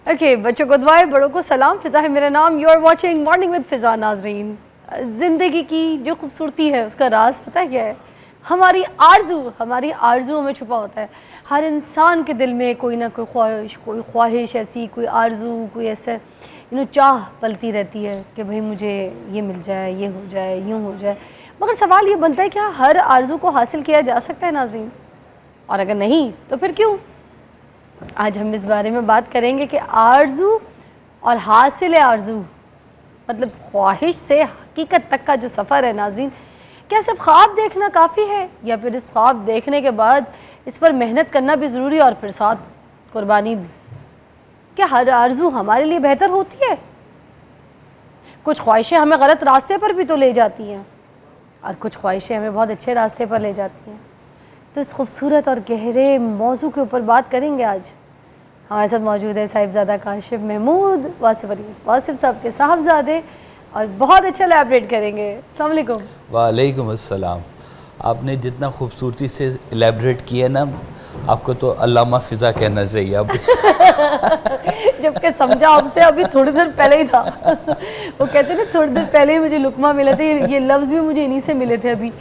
Okay बच्चों को दुआएं, बड़ों को सलाम। फ़िज़ा है मेरा नाम। You are watching morning with Fiza. नाजरीन, ज़िंदगी की जो खूबसूरती है उसका राज पता है क्या है? हमारी आरज़ू में छुपा होता है। हर इंसान के दिल में कोई ना कोई ख्वाहिश ऐसी, कोई आरज़ू, कोई ऐसा चाह पलती रहती है कि भाई मुझे ये मिल जाए, ये हो जाए, यूँ हो जाए। मगर सवाल ये बनता है क्या हर आरज़ू को हासिल किया जा सकता है नाज़रीन? और अगर नहीं तो फिर क्यों? आज हम इस बारे में बात करेंगे कि आरज़ू और हासिल आरज़ू मतलब ख्वाहिश से हकीकत तक का जो सफ़र है नाज़रीन, क्या सिर्फ ख्वाब देखना काफ़ी है या फिर इस ख्वाब देखने के बाद इस पर मेहनत करना भी ज़रूरी और फिर साथ कुर्बानी भी? क्या हर आरज़ू हमारे लिए बेहतर होती है? कुछ ख्वाहिशें हमें गलत रास्ते पर भी तो ले जाती हैं और कुछ ख्वाहिशें हमें बहुत अच्छे रास्ते पर ले जाती हैं। तो इस खूबसूरत और गहरे मौजू के ऊपर बात करेंगे आज। हमारे साथ मौजूद है साहिबजादा काशिफ महमूद वासिफ साहब के साहबजादे और बहुत अच्छा एलैबोरेट करेंगे। अस्सलाम वालेकुम। वालेकुम अस्सलाम। आपने जितना खूबसूरती से एलैबोरेट किया ना, आपको तो अल्लामा फ़िज़ा कहना चाहिए अब। जबकि समझा आपसे अभी थोड़ी देर पहले ही था। वो कहते ना थोड़ी देर पहले ही मुझे लुकमा मिला था, ये लफ्ज़ भी मुझे इन्हीं से मिले थे अभी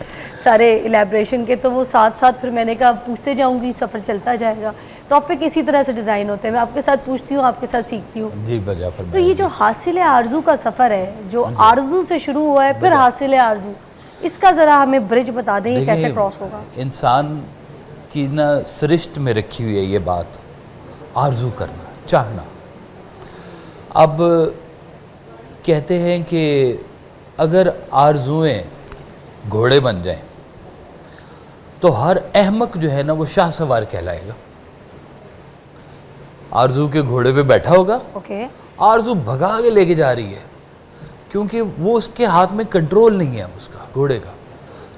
सारे एलैबोरेशन के। तो वो साथ साथ फिर मैंने कहा पूछते जाऊंगी, सफ़र चलता जाएगा। टॉपिक इसी तरह से डिज़ाइन होते हैं, मैं आपके साथ पूछती हूँ, आपके साथ सीखती हूँ। जी बजा फरमाइए। तो ये जो हासिल आरज़ू का सफ़र है, जो आरज़ू से शुरू हुआ है फिर हासिल आरज़ू, इसका ज़रा हमें ब्रिज बता दें, ये कैसे क्रॉस होगा? इंसान की ना सृष्ट में रखी हुई है ये बात, आरज़ू करना, चाहना। अब कहते हैं कि अगर आरज़ुएं घोड़े बन जाएं तो हर अहमक जो है ना वो शाह सवार कहलाएगा। आरज़ू के घोड़े पे बैठा होगा, आरज़ू भगा के लेके जा रही है क्योंकि वो उसके हाथ में कंट्रोल नहीं है उसका घोड़े का।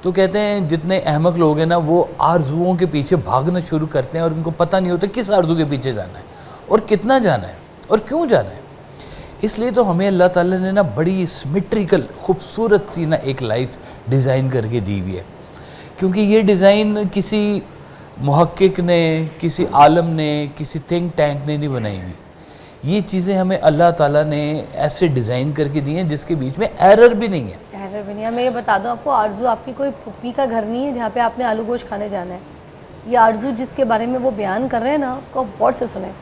तो कहते हैं जितने अहमक लोग हैं ना वो आरज़ुओं के पीछे भागना शुरू करते हैं और उनको पता नहीं होता किस आरज़ू के पीछे जाना है और कितना जाना है और क्यों जाना है। इसलिए तो हमें अल्लाह ताला ने ना बड़ी सिमेट्रिकल खूबसूरत सी ना एक लाइफ डिज़ाइन करके दी हुई है, क्योंकि ये डिज़ाइन किसी मुहक्किक ने, किसी आलम ने, किसी थिंक टैंक ने नहीं बनाई हुई। ये चीज़ें हमें अल्लाह ताला ने ऐसे डिज़ाइन करके दी हैं जिसके बीच में एरर भी नहीं है। एरर भी नहीं है। मैं ये बता दूं आपको, आरज़ू आपकी कोई पुप्पी का घर नहीं है जहाँ पे आपने आलू गोश्त खाने जाना है। ये आरज़ू जिसके बारे में वो बयान कर रहे हैं ना, उसको आप गौर से सुने।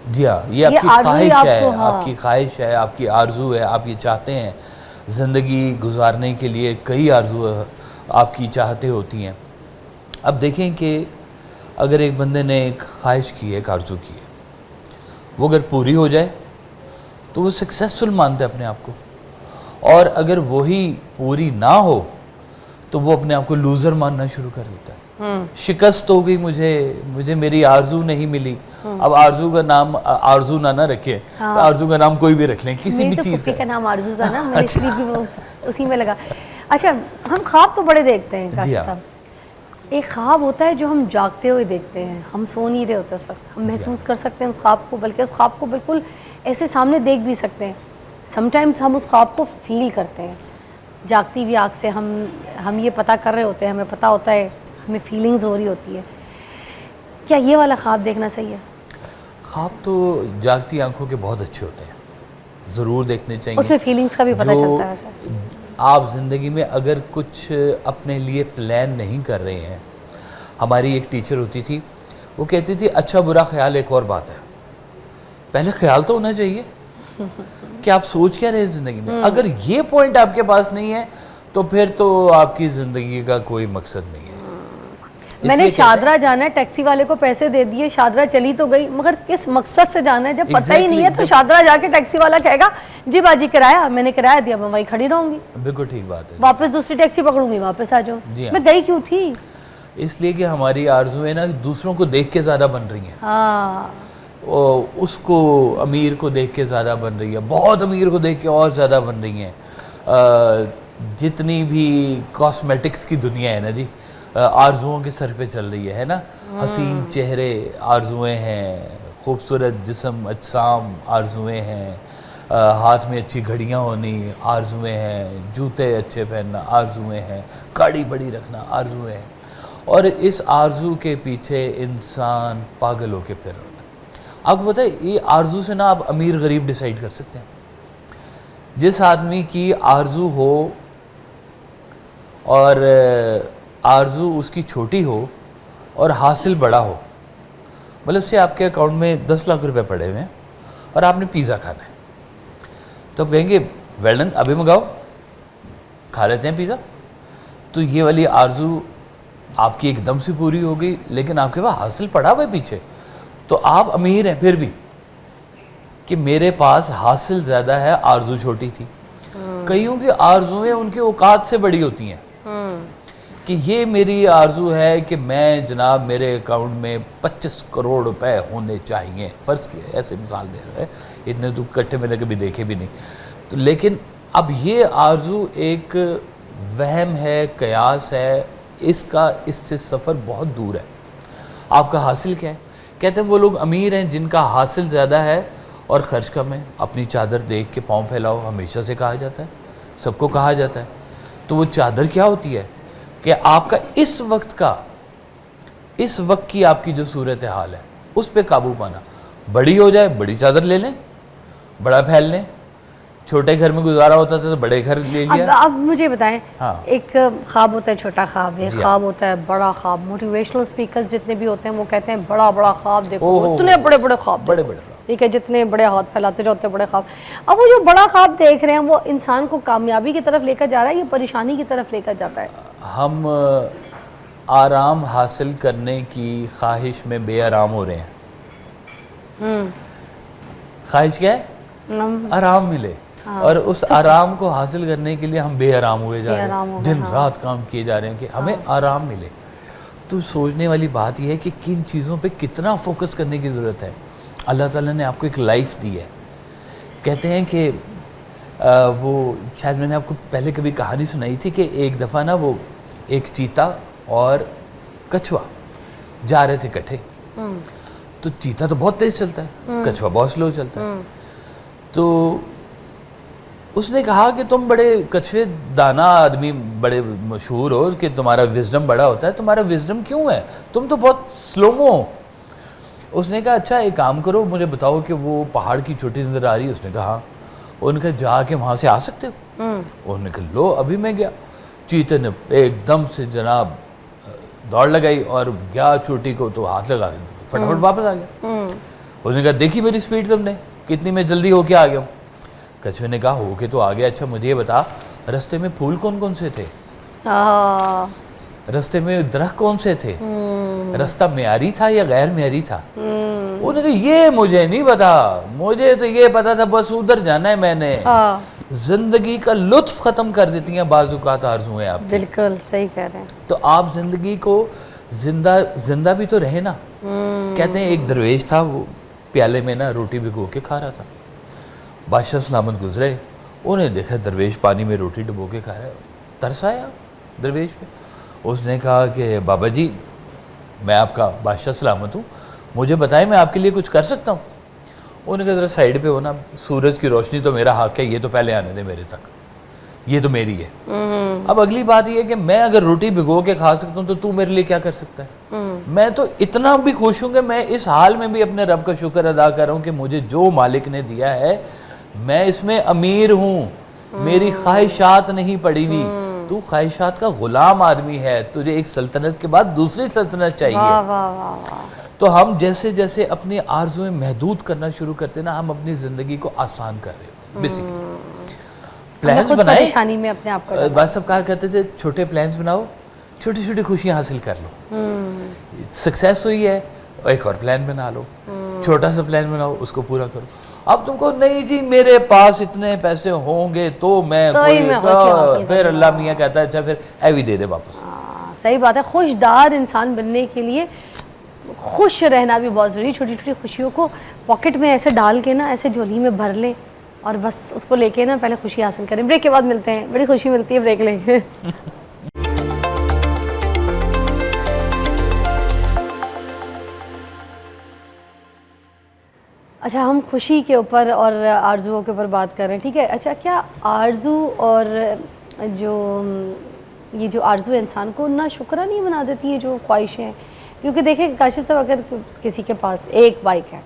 जी हाँ, ये आपकी ख्वाहिश है, आपकी ख्वाहिश है, आपकी आरज़ू है, आप ये चाहते हैं ज़िंदगी गुजारने के लिए, कई आरज़ू आपकी चाहते होती हैं। अब देखें कि अगर एक बंदे ने एक ख्वाहिश की है, एक आरज़ू की है, वो अगर पूरी हो जाए तो वो सक्सेसफुल मानता है अपने आप को, और अगर वही पूरी ना हो तो वो अपने आप को लूज़र मानना शुरू कर देता है। शिकस्त हो गई, मुझे मेरी आरज़ू नहीं मिली। अब आरज़ू का नाम आरज़ू ना रखे तो आरज़ू का नाम कोई भी रख लें, किसी भी चीज़ का नाम आरज़ू था ना, मेरे इसलिए भी वो उसी में लगा। अच्छा, हम ख्वाब तो बड़े देखते हैं काशिफ साहब। एक ख्वाब होता है जो हम जागते हुए देखते हैं, हम सो नहीं रहे होते उस वक्त, हम महसूस कर सकते हैं उस ख्वाब को, बल्कि उस ख्वाब को बिल्कुल ऐसे सामने देख भी सकते हैं। समटाइम्स हम उस ख्वाब को फील करते हैं, जागती हुई आँख से हम ये पता कर रहे होते हैं, हमें पता होता है, हमें फीलिंग्स हो रही होती है। क्या ये वाला ख्वाब देखना सही है? ख्वाब तो जागती आंखों के बहुत अच्छे होते हैं, ज़रूर देखने चाहिए। उसमें फीलिंग्स का भी पता चलता है सर। आप ज़िंदगी में अगर कुछ अपने लिए प्लान नहीं कर रहे हैं, हमारी एक टीचर होती थी, वो कहती थी अच्छा बुरा ख्याल एक और बात है, पहले ख्याल तो होना चाहिए कि आप सोच क्या रहे ज़िंदगी में। अगर ये पॉइंट आपके पास नहीं है तो फिर तो आपकी ज़िंदगी का कोई मकसद नहीं है। मैंने शादरा जाना है, टैक्सी वाले को पैसे दे दिए, शादरा चली तो गई, मगर किस मकसद से जाना है जब पता ही नहीं है, तो शादरा जाके टैक्सी वाला कहेगा जी बाजी किराया, मैंने किराया दिया, मैं वहीं खड़ी रहूंगी। बिल्कुल ठीक बात है। वापस दूसरी टैक्सी पकड़ूंगी, वापस आ जाऊँ। मैं गई क्यों थी? इसलिए कि हमारी आरज़ुएं ना दूसरों को देख के ज़्यादा बन रही हैं। उसको अमीर को देख के ज़्यादा बन रही है, बहुत अमीर को देख के और ज़्यादा बन रही हैं। जितनी भी कॉस्मेटिक्स की दुनिया है ना जी, आरज़ुओं के सर पे चल रही है ना। हसीन चेहरे आरज़ुएं हैं, खूबसूरत जिस्म अजसाम आरज़ुएं हैं, हाथ में अच्छी घड़ियाँ होनी आरज़ुएं हैं, जूते अच्छे पहनना आरज़ुएं हैं, गाड़ी बड़ी रखना आरज़ुएं हैं। और इस आरज़ू के पीछे इंसान पागल होके फिर रहा है। आपको पता है ये आरजू से ना आप अमीर गरीब डिसाइड कर सकते हैं। जिस आदमी की आरजू हो और आरजू उसकी छोटी हो और हासिल बड़ा हो, मतलब से आपके अकाउंट में 10 लाख रुपए पड़े हुए हैं और आपने पिज़्ज़ा खाना है, तो आप कहेंगे वेल डन, अभी मंगाओ, खा लेते हैं पिज़्ज़ा। तो ये वाली आरजू आपकी एकदम से पूरी हो गई, लेकिन आपके पास हासिल पड़ा हुआ है पीछे, तो आप अमीर हैं फिर भी कि मेरे पास हासिल ज़्यादा है, आरजू छोटी थी। कईयों की आरजुएं उनके औकात से बड़ी होती हैं कि ये मेरी आरजू है कि मैं जनाब मेरे अकाउंट में 25 करोड़ रुपए होने चाहिए, फ़र्ज़ किया ऐसे मिसाल दे रहा है, इतने तो इकट्ठे मैंने कभी देखे भी नहीं। तो लेकिन अब ये आरजू एक वहम है, कयास है, इसका इससे सफ़र बहुत दूर है। आपका हासिल क्या है? कहते हैं वो लोग अमीर हैं जिनका हासिल ज़्यादा है और ख़र्च कम है। अपनी चादर देख के पाँव फैलाओ हमेशा से कहा जाता है, सबको कहा जाता है। तो वो चादर क्या होती है कि आपका इस वक्त की आपकी जो सूरत हाल है उस पर काबू पाना। बड़ी हो जाए बड़ी चादर ले लें, बड़ा फैल लें। छोटे घर में गुजारा होता था तो बड़े घर ले लिया। अब मुझे बताएं, हाँ। एक ख्वाब होता है छोटा ख्वाब, एक ख्वाब होता है बड़ा ख्वाब। मोटिवेशनल स्पीकर्स जितने भी होते हैं वो कहते हैं बड़ा बड़ा ख्वाब देखो, इतने बड़े बड़े ख्वाब, बड़े बड़े, ठीक है, जितने बड़े हाथ फैलाते जाते बड़े ख्वाब। अब वो जो बड़ा ख्वाब देख रहे हैं वो इंसान को कामयाबी की तरफ लेकर जा रहा है या परेशानी की तरफ लेकर जाता है? हम आराम हासिल करने की ख्वाहिश में बेआराम हो रहे हैं। ख्वाहिश क्या है? आराम मिले। और उस आराम को हासिल करने के लिए हम बेआराम हुए जा रहे हैं, दिन रात काम किए जा रहे हैं कि हमें आराम मिले। तो सोचने वाली बात यह है कि किन चीज़ों पे कितना फोकस करने की ज़रूरत है। अल्लाह ताला ने आपको एक लाइफ दी है। कहते हैं कि वो शायद मैंने आपको पहले कभी कहानी सुनाई थी कि एक दफ़ा ना वो एक चीता और कछुआ जा रहे थे इकट्ठे। तो चीता तो बहुत तेज़ चलता है, कछुआ बहुत स्लो चलता है। तो उसने कहा कि तुम बड़े कछुए दाना आदमी, बड़े मशहूर हो कि तुम्हारा विजडम बड़ा होता है, तुम्हारा विजडम क्यों है? तुम तो बहुत स्लोमो हो। उसने कहा अच्छा एक काम करो, मुझे बताओ कि वो पहाड़ की चोटी नज़र आ रही है? उसने कहा हाँ। उनका जाके वहाँ से आ सकते हो? उन्होंने कहा लो अभी मैं गया। चीते ने एकदम से जनाब दौड़ लगाई और गया चोटी को, तो हाथ लगा फटाफट वापस आ गया। उसने कहा देखी मेरी स्पीड तुमने, कितनी मैं जल्दी होके आ गया हूँ। कछुए ने कहा होके तो आ गया, अच्छा मुझे ये बता रास्ते में फूल कौन कौन से थे? रास्ते में दरख्त कौन से थे? रास्ता म्यारी था या गैर म्यारी था? उन्होंने कहा ये मुझे नहीं पता, मुझे तो ये पता था बस उधर जाना है मैंने। जिंदगी का लुत्फ खत्म कर देती हैं बाज़-औक़ात आरज़ुएं आप। बिल्कुल सही कह रहे हैं। तो आप जिंदगी को जिंदा भी तो रहे ना। कहते हैं एक दरवेश था, वो प्याले में ना रोटी भिगो के खा रहा था। बादशाह सलामत गुजरे, उन्हें देखा दरवेश पानी में रोटी डुबो के खा रहा है। तरस आया दरवेश पे। उसने कहा कि बाबा जी मैं आपका बादशाह सलामत हूँ, मुझे बताएं मैं आपके लिए कुछ कर सकता हूँ? उन्होंने कहा ज़रा साइड पे हो ना, सूरज की रोशनी तो मेरा हक है, ये तो पहले आने दे मेरे तक, ये तो मेरी है। अब अगली बात ये है कि मैं अगर रोटी भिगो के खा सकता हूँ तो तू मेरे लिए क्या कर सकता है? मैं तो इतना भी खुश हूँ कि मैं इस हाल में भी अपने रब का शुक्र अदा कर रहा हूँ कि मुझे जो मालिक ने दिया है मैं इसमें अमीर हूँ, मेरी ख्वाहिशात नहीं पड़ी हुई। तू ख्वाहिशात का गुलाम आदमी है, तुझे एक सल्तनत के बाद दूसरी सल्तनत चाहिए। वाह वाह वाह वाह। तो हम जैसे जैसे अपनी आरज़ुएं महदूद करना शुरू करते हैं ना, हम अपनी ज़िंदगी को आसान कर रहे हो। बेसिकली प्लान्स बनाए, परेशानी में अपने आप को बस सब कहा करते थे छोटे प्लान्स बनाओ, छोटी छोटी खुशियाँ हासिल कर लो। सक्सेस हुई है एक और प्लान बना लो, छोटा सा प्लान बनाओ, उसको पूरा करो। अब तुमको नहीं जी मेरे पास इतने पैसे होंगे तो मैं फिर अल्लाह मियाँ कहता है अच्छा फिर हैवी दे दे वापस। सही बात है। खुशदार इंसान बनने के लिए खुश रहना भी बहुत ज़रूरी। छोटी छोटी खुशियों को पॉकेट में ऐसे डाल के ना, ऐसे झोली में भर लें और बस उसको लेके ना पहले खुशी हासिल करें। ब्रेक के बाद मिलते हैं, बड़ी खुशी मिलती है ब्रेक लेके। अच्छा, हम खुशी के ऊपर और आरजुओं के ऊपर बात कर रहे हैं, ठीक है। अच्छा, क्या आरजू और ये जो आरजू इंसान को ना शुक्रा नहीं बना देती है जो ख्वाहिशें हैं? क्योंकि देखिए काशिफ साहब, अगर किसी के पास एक बाइक है,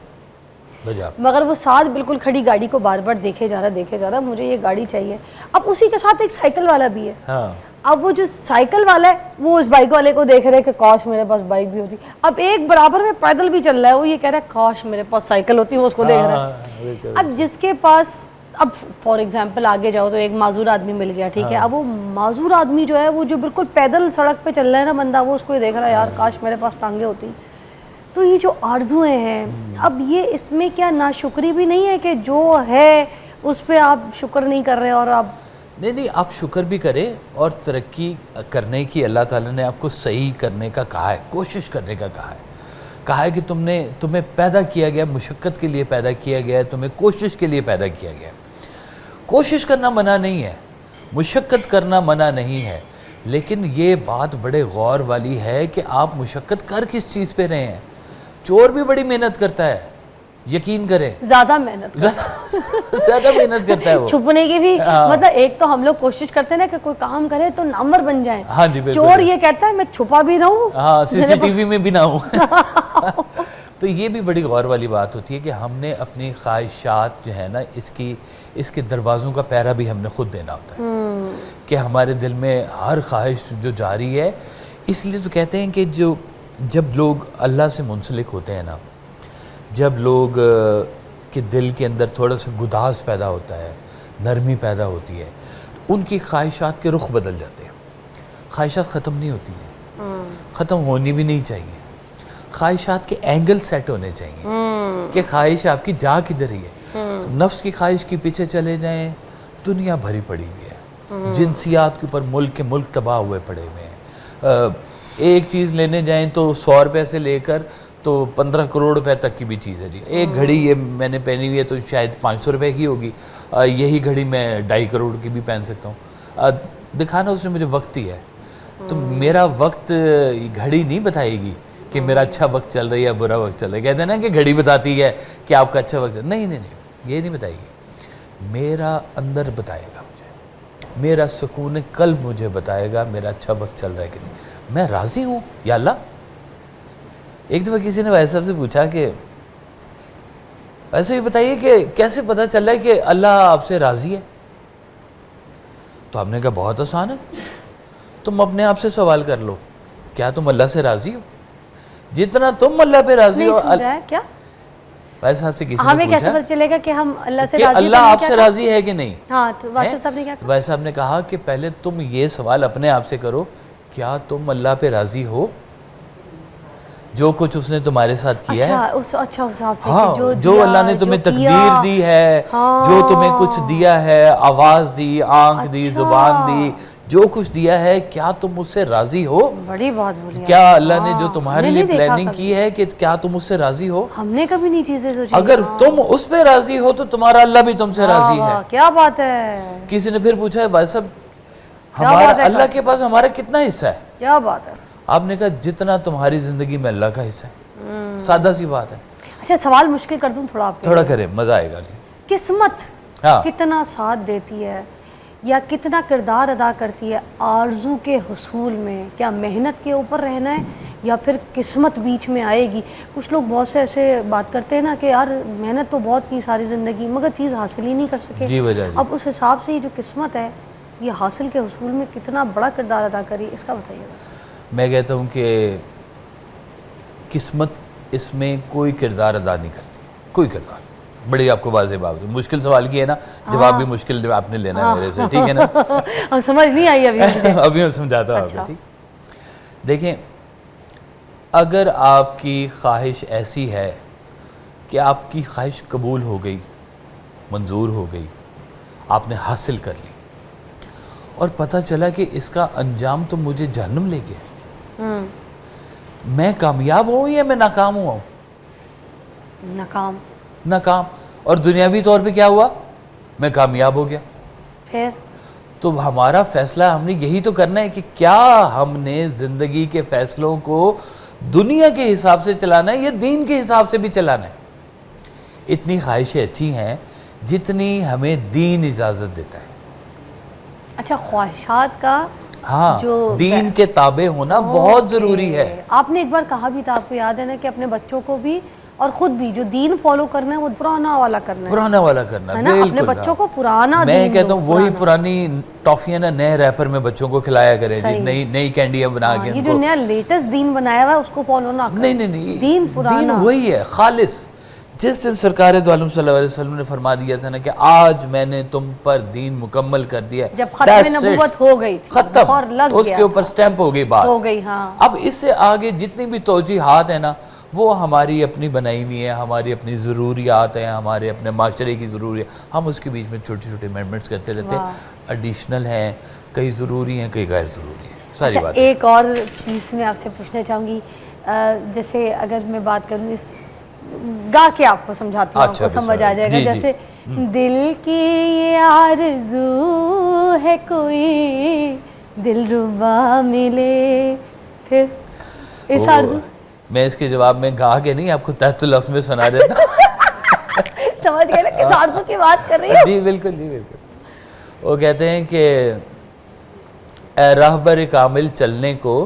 बजा। मगर वो साथ बिल्कुल खड़ी गाड़ी को बार बार देखे जा रहा, मुझे ये गाड़ी चाहिए। अब उसी के साथ एक साइकिल वाला भी है। हाँ। अब वो जो साइकिल वाला है वो उस बाइक वाले को देख रहे हैं कि काश मेरे पास बाइक भी होती। अब एक बराबर में पैदल भी चल रहा है, वो ये कह रहा है काश मेरे पास साइकिल होती, वो उसको देख रहा है। अब जिसके पास, अब फॉर एग्जांपल आगे जाओ तो एक माजूर आदमी मिल गया, ठीक है। अब वो माजूर आदमी जो है वो जो बिल्कुल पैदल सड़क पे चल रहा है ना बंदा, वो उसको ही देख रहा है यार काश मेरे पास टांगे होती। तो ये जो आरजुएं हैं, अब ये इसमें क्या नाशुक्री भी नहीं है कि जो है उस पर आप शुक्र नहीं कर रहे और आप नहीं, आप शुक्र भी करें और तरक्की करने की अल्लाह ताला ने आपको सही करने का कहा है, कोशिश करने का कहा है कि तुम्हें पैदा किया गया, मुशक्क़त के लिए पैदा किया गया है, तुम्हें कोशिश के लिए पैदा किया गया है। कोशिश करना मना नहीं है, मुशक्क़त करना मना नहीं है, लेकिन ये बात बड़े गौर वाली है कि आप मुशक्क़त कर किस चीज़ पे रहे हैं। चोर भी बड़ी मेहनत करता है, यकीन करें, ज्यादा मेहनत ज्यादा मेहनत करता है वो छुपने की भी। मतलब एक तो हम लोग कोशिश करते हैं ना कि कोई काम करे तो नामवर बन जाए। हाँ जी, चोर ये कहता है मैं छुपा भी रहूं, हाँ, सीसीटीवी में भी ना हूँ। तो ये भी बड़ी गौर वाली बात होती है कि हमने अपनी ख्वाहिशात जो है ना, इसके दरवाज़ों का पहरा भी हमने खुद देना होता है कि हमारे दिल में हर ख्वाहिश जो जारी है। इसलिए तो कहते हैं कि जब लोग अल्लाह से मुंसलिक होते हैं ना, जब लोग के दिल के अंदर थोड़ा सा गुदास पैदा होता है, नरमी पैदा होती है, उनकी ख्वाहिशात के रुख बदल जाते हैं। ख्वाहिशात ख़त्म नहीं होती हैं, ख़त्म होनी भी नहीं चाहिए। ख्वाहिशात के एंगल सेट होने चाहिए कि ख्वाहिश आपकी जा किधर ही है। नफ्स की ख्वाहिश के पीछे चले जाएं, दुनिया भरी पड़ी हुई है। जिनसियात के ऊपर मुल्क के मुल्क तबाह हुए पड़े हुए हैं। एक चीज़ लेने जाएं तो 100 रुपये से लेकर तो 15 करोड़ रुपए तक की भी चीज़ है जी। एक घड़ी ये मैंने पहनी हुई है तो शायद 500 रुपये की होगी, यही घड़ी मैं 2.5 करोड़ की भी पहन सकता हूँ। दिखाना उसने मुझे वक्त ही है, तो मेरा वक्त घड़ी नहीं बताएगी कि मेरा अच्छा वक्त चल रहा है या बुरा वक्त चल रहा है। कहते हैं ना कि घड़ी बताती है कि आपका अच्छा वक्त नहीं, ये नहीं बताएगी, मेरा अंदर बताएगा मुझे, मेरा सुकून कल्ब मुझे बताएगा मेरा अच्छा वक्त चल रहा है कि नहीं। मैं राज़ी हूँ या अल्लाह। एक दफ़ा किसी ने भाई साहब से पूछा कि ऐसे भी बताइए कि कैसे पता चल रहा है कि अल्लाह आपसे राज़ी है। तो हमने कहा बहुत आसान है, तुम अपने आप से सवाल कर लो, क्या तुम अल्लाह से राज़ी हो? जितना तुम अल्लाह पे राज़ी हो। क्या भाई साहब से किसी ने हमें कैसे पता चलेगा कि हम अल्लाह से राज़ी हैं? अल्लाह आपसे राज़ी है कि नहीं? हाँ, तो वासिफ साहब ने क्या कहा? भाई साहब ने कहा कि पहले तुम ये सवाल अपने आप से करो, क्या तुम अल्लाह पे राज़ी हो? जो कुछ उसने तुम्हारे साथ किया है, उस हिसाब से, हाँ, जो अल्लाह ने तुम्हें तकदीर दी है, जो तुम्हें कुछ दिया है, आवाज़ दी, आंख दी, जुबान दी, जो कुछ दिया है, क्या तुम उससे राज़ी हो? बड़ी बात बोली। क्या अल्लाह ने जो तुम्हारे लिए प्लानिंग की है कि क्या तुम उससे राज़ी हो? हमने कभी नहीं चीज़ें सोची। अगर तुम उस पे राज़ी हो तो तुम्हारा अल्लाह भी तुमसे राज़ी है। क्या बात है। किसी ने फिर पूछा है भाई साहब हमारा अल्लाह के पास हमारा कितना हिस्सा है? क्या बात है। आपने कहा जितना तुम्हारी जिंदगी में अल्लाह का हिस्सा है। सादा सी बात है। अच्छा, सवाल मुश्किल कर दूं थोड़ा आपके? थोड़ा करें, मजा आएगा। किस्मत हाँ, कितना साथ देती है या कितना किरदार अदा करती है आरजू के हुसूल में? क्या मेहनत के ऊपर रहना है या फिर किस्मत बीच में आएगी? कुछ लोग बहुत से ऐसे बात करते हैं ना कि यार मेहनत तो बहुत की सारी ज़िंदगी मगर चीज़ हासिल ही नहीं कर सके। जी वजह। अब उस हिसाब से ये जो किस्मत है ये हासिल के हुसूल में कितना बड़ा किरदार अदा करी, इसका बताइएगा। मैं कहता हूँ कि किस्मत इसमें कोई किरदार अदा नहीं करती, कोई किरदार। बड़ी आपको वाज़ेह बात है, मुश्किल सवाल की है ना, जवाब भी मुश्किल आपने लेना है मेरे से, ठीक है ना? अब समझ नहीं आई अभी अभी मैं समझाता हूँ आपको, ठीक। देखें, अगर आपकी ख्वाहिश ऐसी है कि आपकी ख्वाहिश कबूल हो गई, मंजूर हो गई, आपने हासिल कर ली और पता चला कि इसका अंजाम तो मुझे जहन्नुम ले गया, मैं कामयाब हूँ या मैं नाकाम हुआ हूँ? नाकाम। और दुनियावी तौर पे क्या हुआ? मैं कामयाब हो गया। फिर तो हमारा फैसला हमने यही तो करना है कि क्या हमने ज़िंदगी के फैसलों को दुनिया के हिसाब से चलाना है या दीन के हिसाब से भी चलाना है। इतनी ख्वाहिशें अच्छी हैं जितनी हमें दीन इजाज़त देता है। अच्छा, ख्वाहिशात का हाँ, जो दीन के ताबे होना बहुत ज़रूरी है। आपने एक बार कहा भी था, आपको याद है ना, कि अपने बच्चों को भी और खुद भी जो दीन फॉलो करना है वो पुराना वाला करना है, पुराना वाला करना है ना, अपने बच्चों को पुराना मैं दीन कहता दो, हूँ वही पुराना। पुरानी टॉफियाँ ना नए रैपर में बच्चों को खिलाया करें जी, नई नई कैंडियाँ बना के ये जो नया लेटेस्ट दीन बनाया हुआ है उसको फॉलो ना करें। नहीं दीन पुराना, दीन वही है खालिस। जिस दिन सरकार दो आलम सल्लल्लाहु अलैहि वसल्लम ने फरमा दिया था ना कि आज मैंने तुम पर दीन मुकम्मल कर दिया, जब खत्म नबूवत हो गई थी, खत्म, और लग उसके गया ऊपर था, स्टैंप हो गई बात, हो गई। हाँ, अब इससे आगे जितनी भी तौजीहात है ना वो हमारी अपनी बनाई हुई है, हमारी अपनी ज़रूरियात हैं, हमारे अपने माशरे की ज़रूरियात, हम उसके बीच में छोटे छोटे अमेंडमेंट्स करते रहते हैं, एडिशनल हैं, कई ज़रूरी हैं, कई गैर ज़रूरी हैं, सारी बात। एक और चीज़ मैं आपसे पूछना चाहूँगी, जैसे अगर मैं बात करूँ इस गा के आपको समझाती हूँ, आपको समझ आ जाएगा। जैसे दिल की ये आरज़ू है कोई दिलरुबा मिले, फिर इस आरज़ू, मैं इसके जवाब में गा के नहीं आपको तहतुल लफ्ज़ में सुना देता समझ गए ना किस आरज़ू की बात कर रही हूँ? जी बिल्कुल जी बिल्कुल। वो कहते हैं कि ए रहबर कामिल चलने को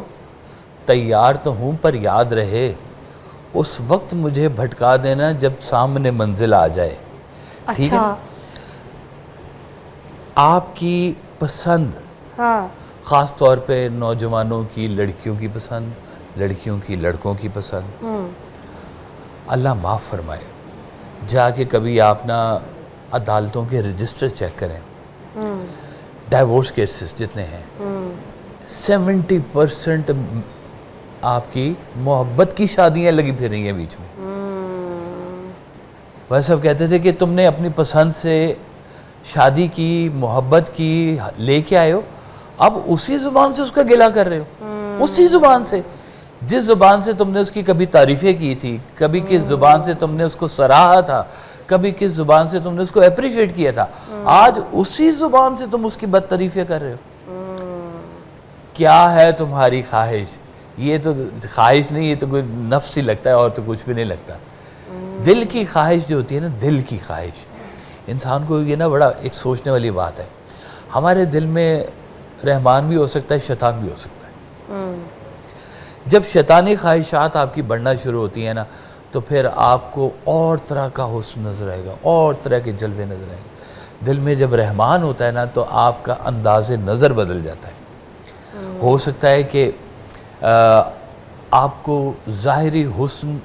तैयार तो हूँ पर याद रहे उस वक्त मुझे भटका देना जब सामने मंजिल आ जाए। ठीक है, आपकी पसंद, हाँ, ख़ास तौर पे नौजवानों की, लड़कियों की पसंद, लड़कियों की लड़कों की पसंद, अल्लाह माफ़ फरमाए, जाके कभी आप ना अदालतों के रजिस्टर चेक करें, डाइवोर्स केसेस जितने हैं 70% आपकी मोहब्बत की शादियां लगी फिर रही हैं बीच में। वह सब कहते थे कि तुमने अपनी पसंद से शादी की, मोहब्बत की, लेके आए हो, अब उसी ज़ुबान से उसका गिला कर रहे हो, उसी ज़ुबान से जिस ज़ुबान से तुमने उसकी कभी तारीफ़ें की थी, कभी किस ज़ुबान से तुमने उसको सराहा था, कभी किस ज़ुबान से तुमने उसको अप्रिशिएट किया था, आज उसी ज़ुबान से तुम उसकी बदतारीफ़ें कर रहे हो। क्या है तुम्हारी ख्वाहिश? ये तो ख्वाहिश नहीं, ये तो कोई नफ्स ही लगता है और तो कुछ भी नहीं लगता। दिल की ख्वाहिश जो होती है ना, दिल की ख्वाहिश, इंसान को ये ना बड़ा एक सोचने वाली बात है। हमारे दिल में रहमान भी हो सकता है, शैतान भी हो सकता है। जब शैतानी ख्वाहिशात आपकी बढ़ना शुरू होती है ना, तो फिर आपको और तरह का हुस्न नजर आएगा, और तरह के जलवे नजर आएंगे। दिल में जब रहमान होता है ना, तो आपका अंदाज़ नज़र बदल जाता है। हो सकता है कि आपको ज़ाहिरी हुस्न,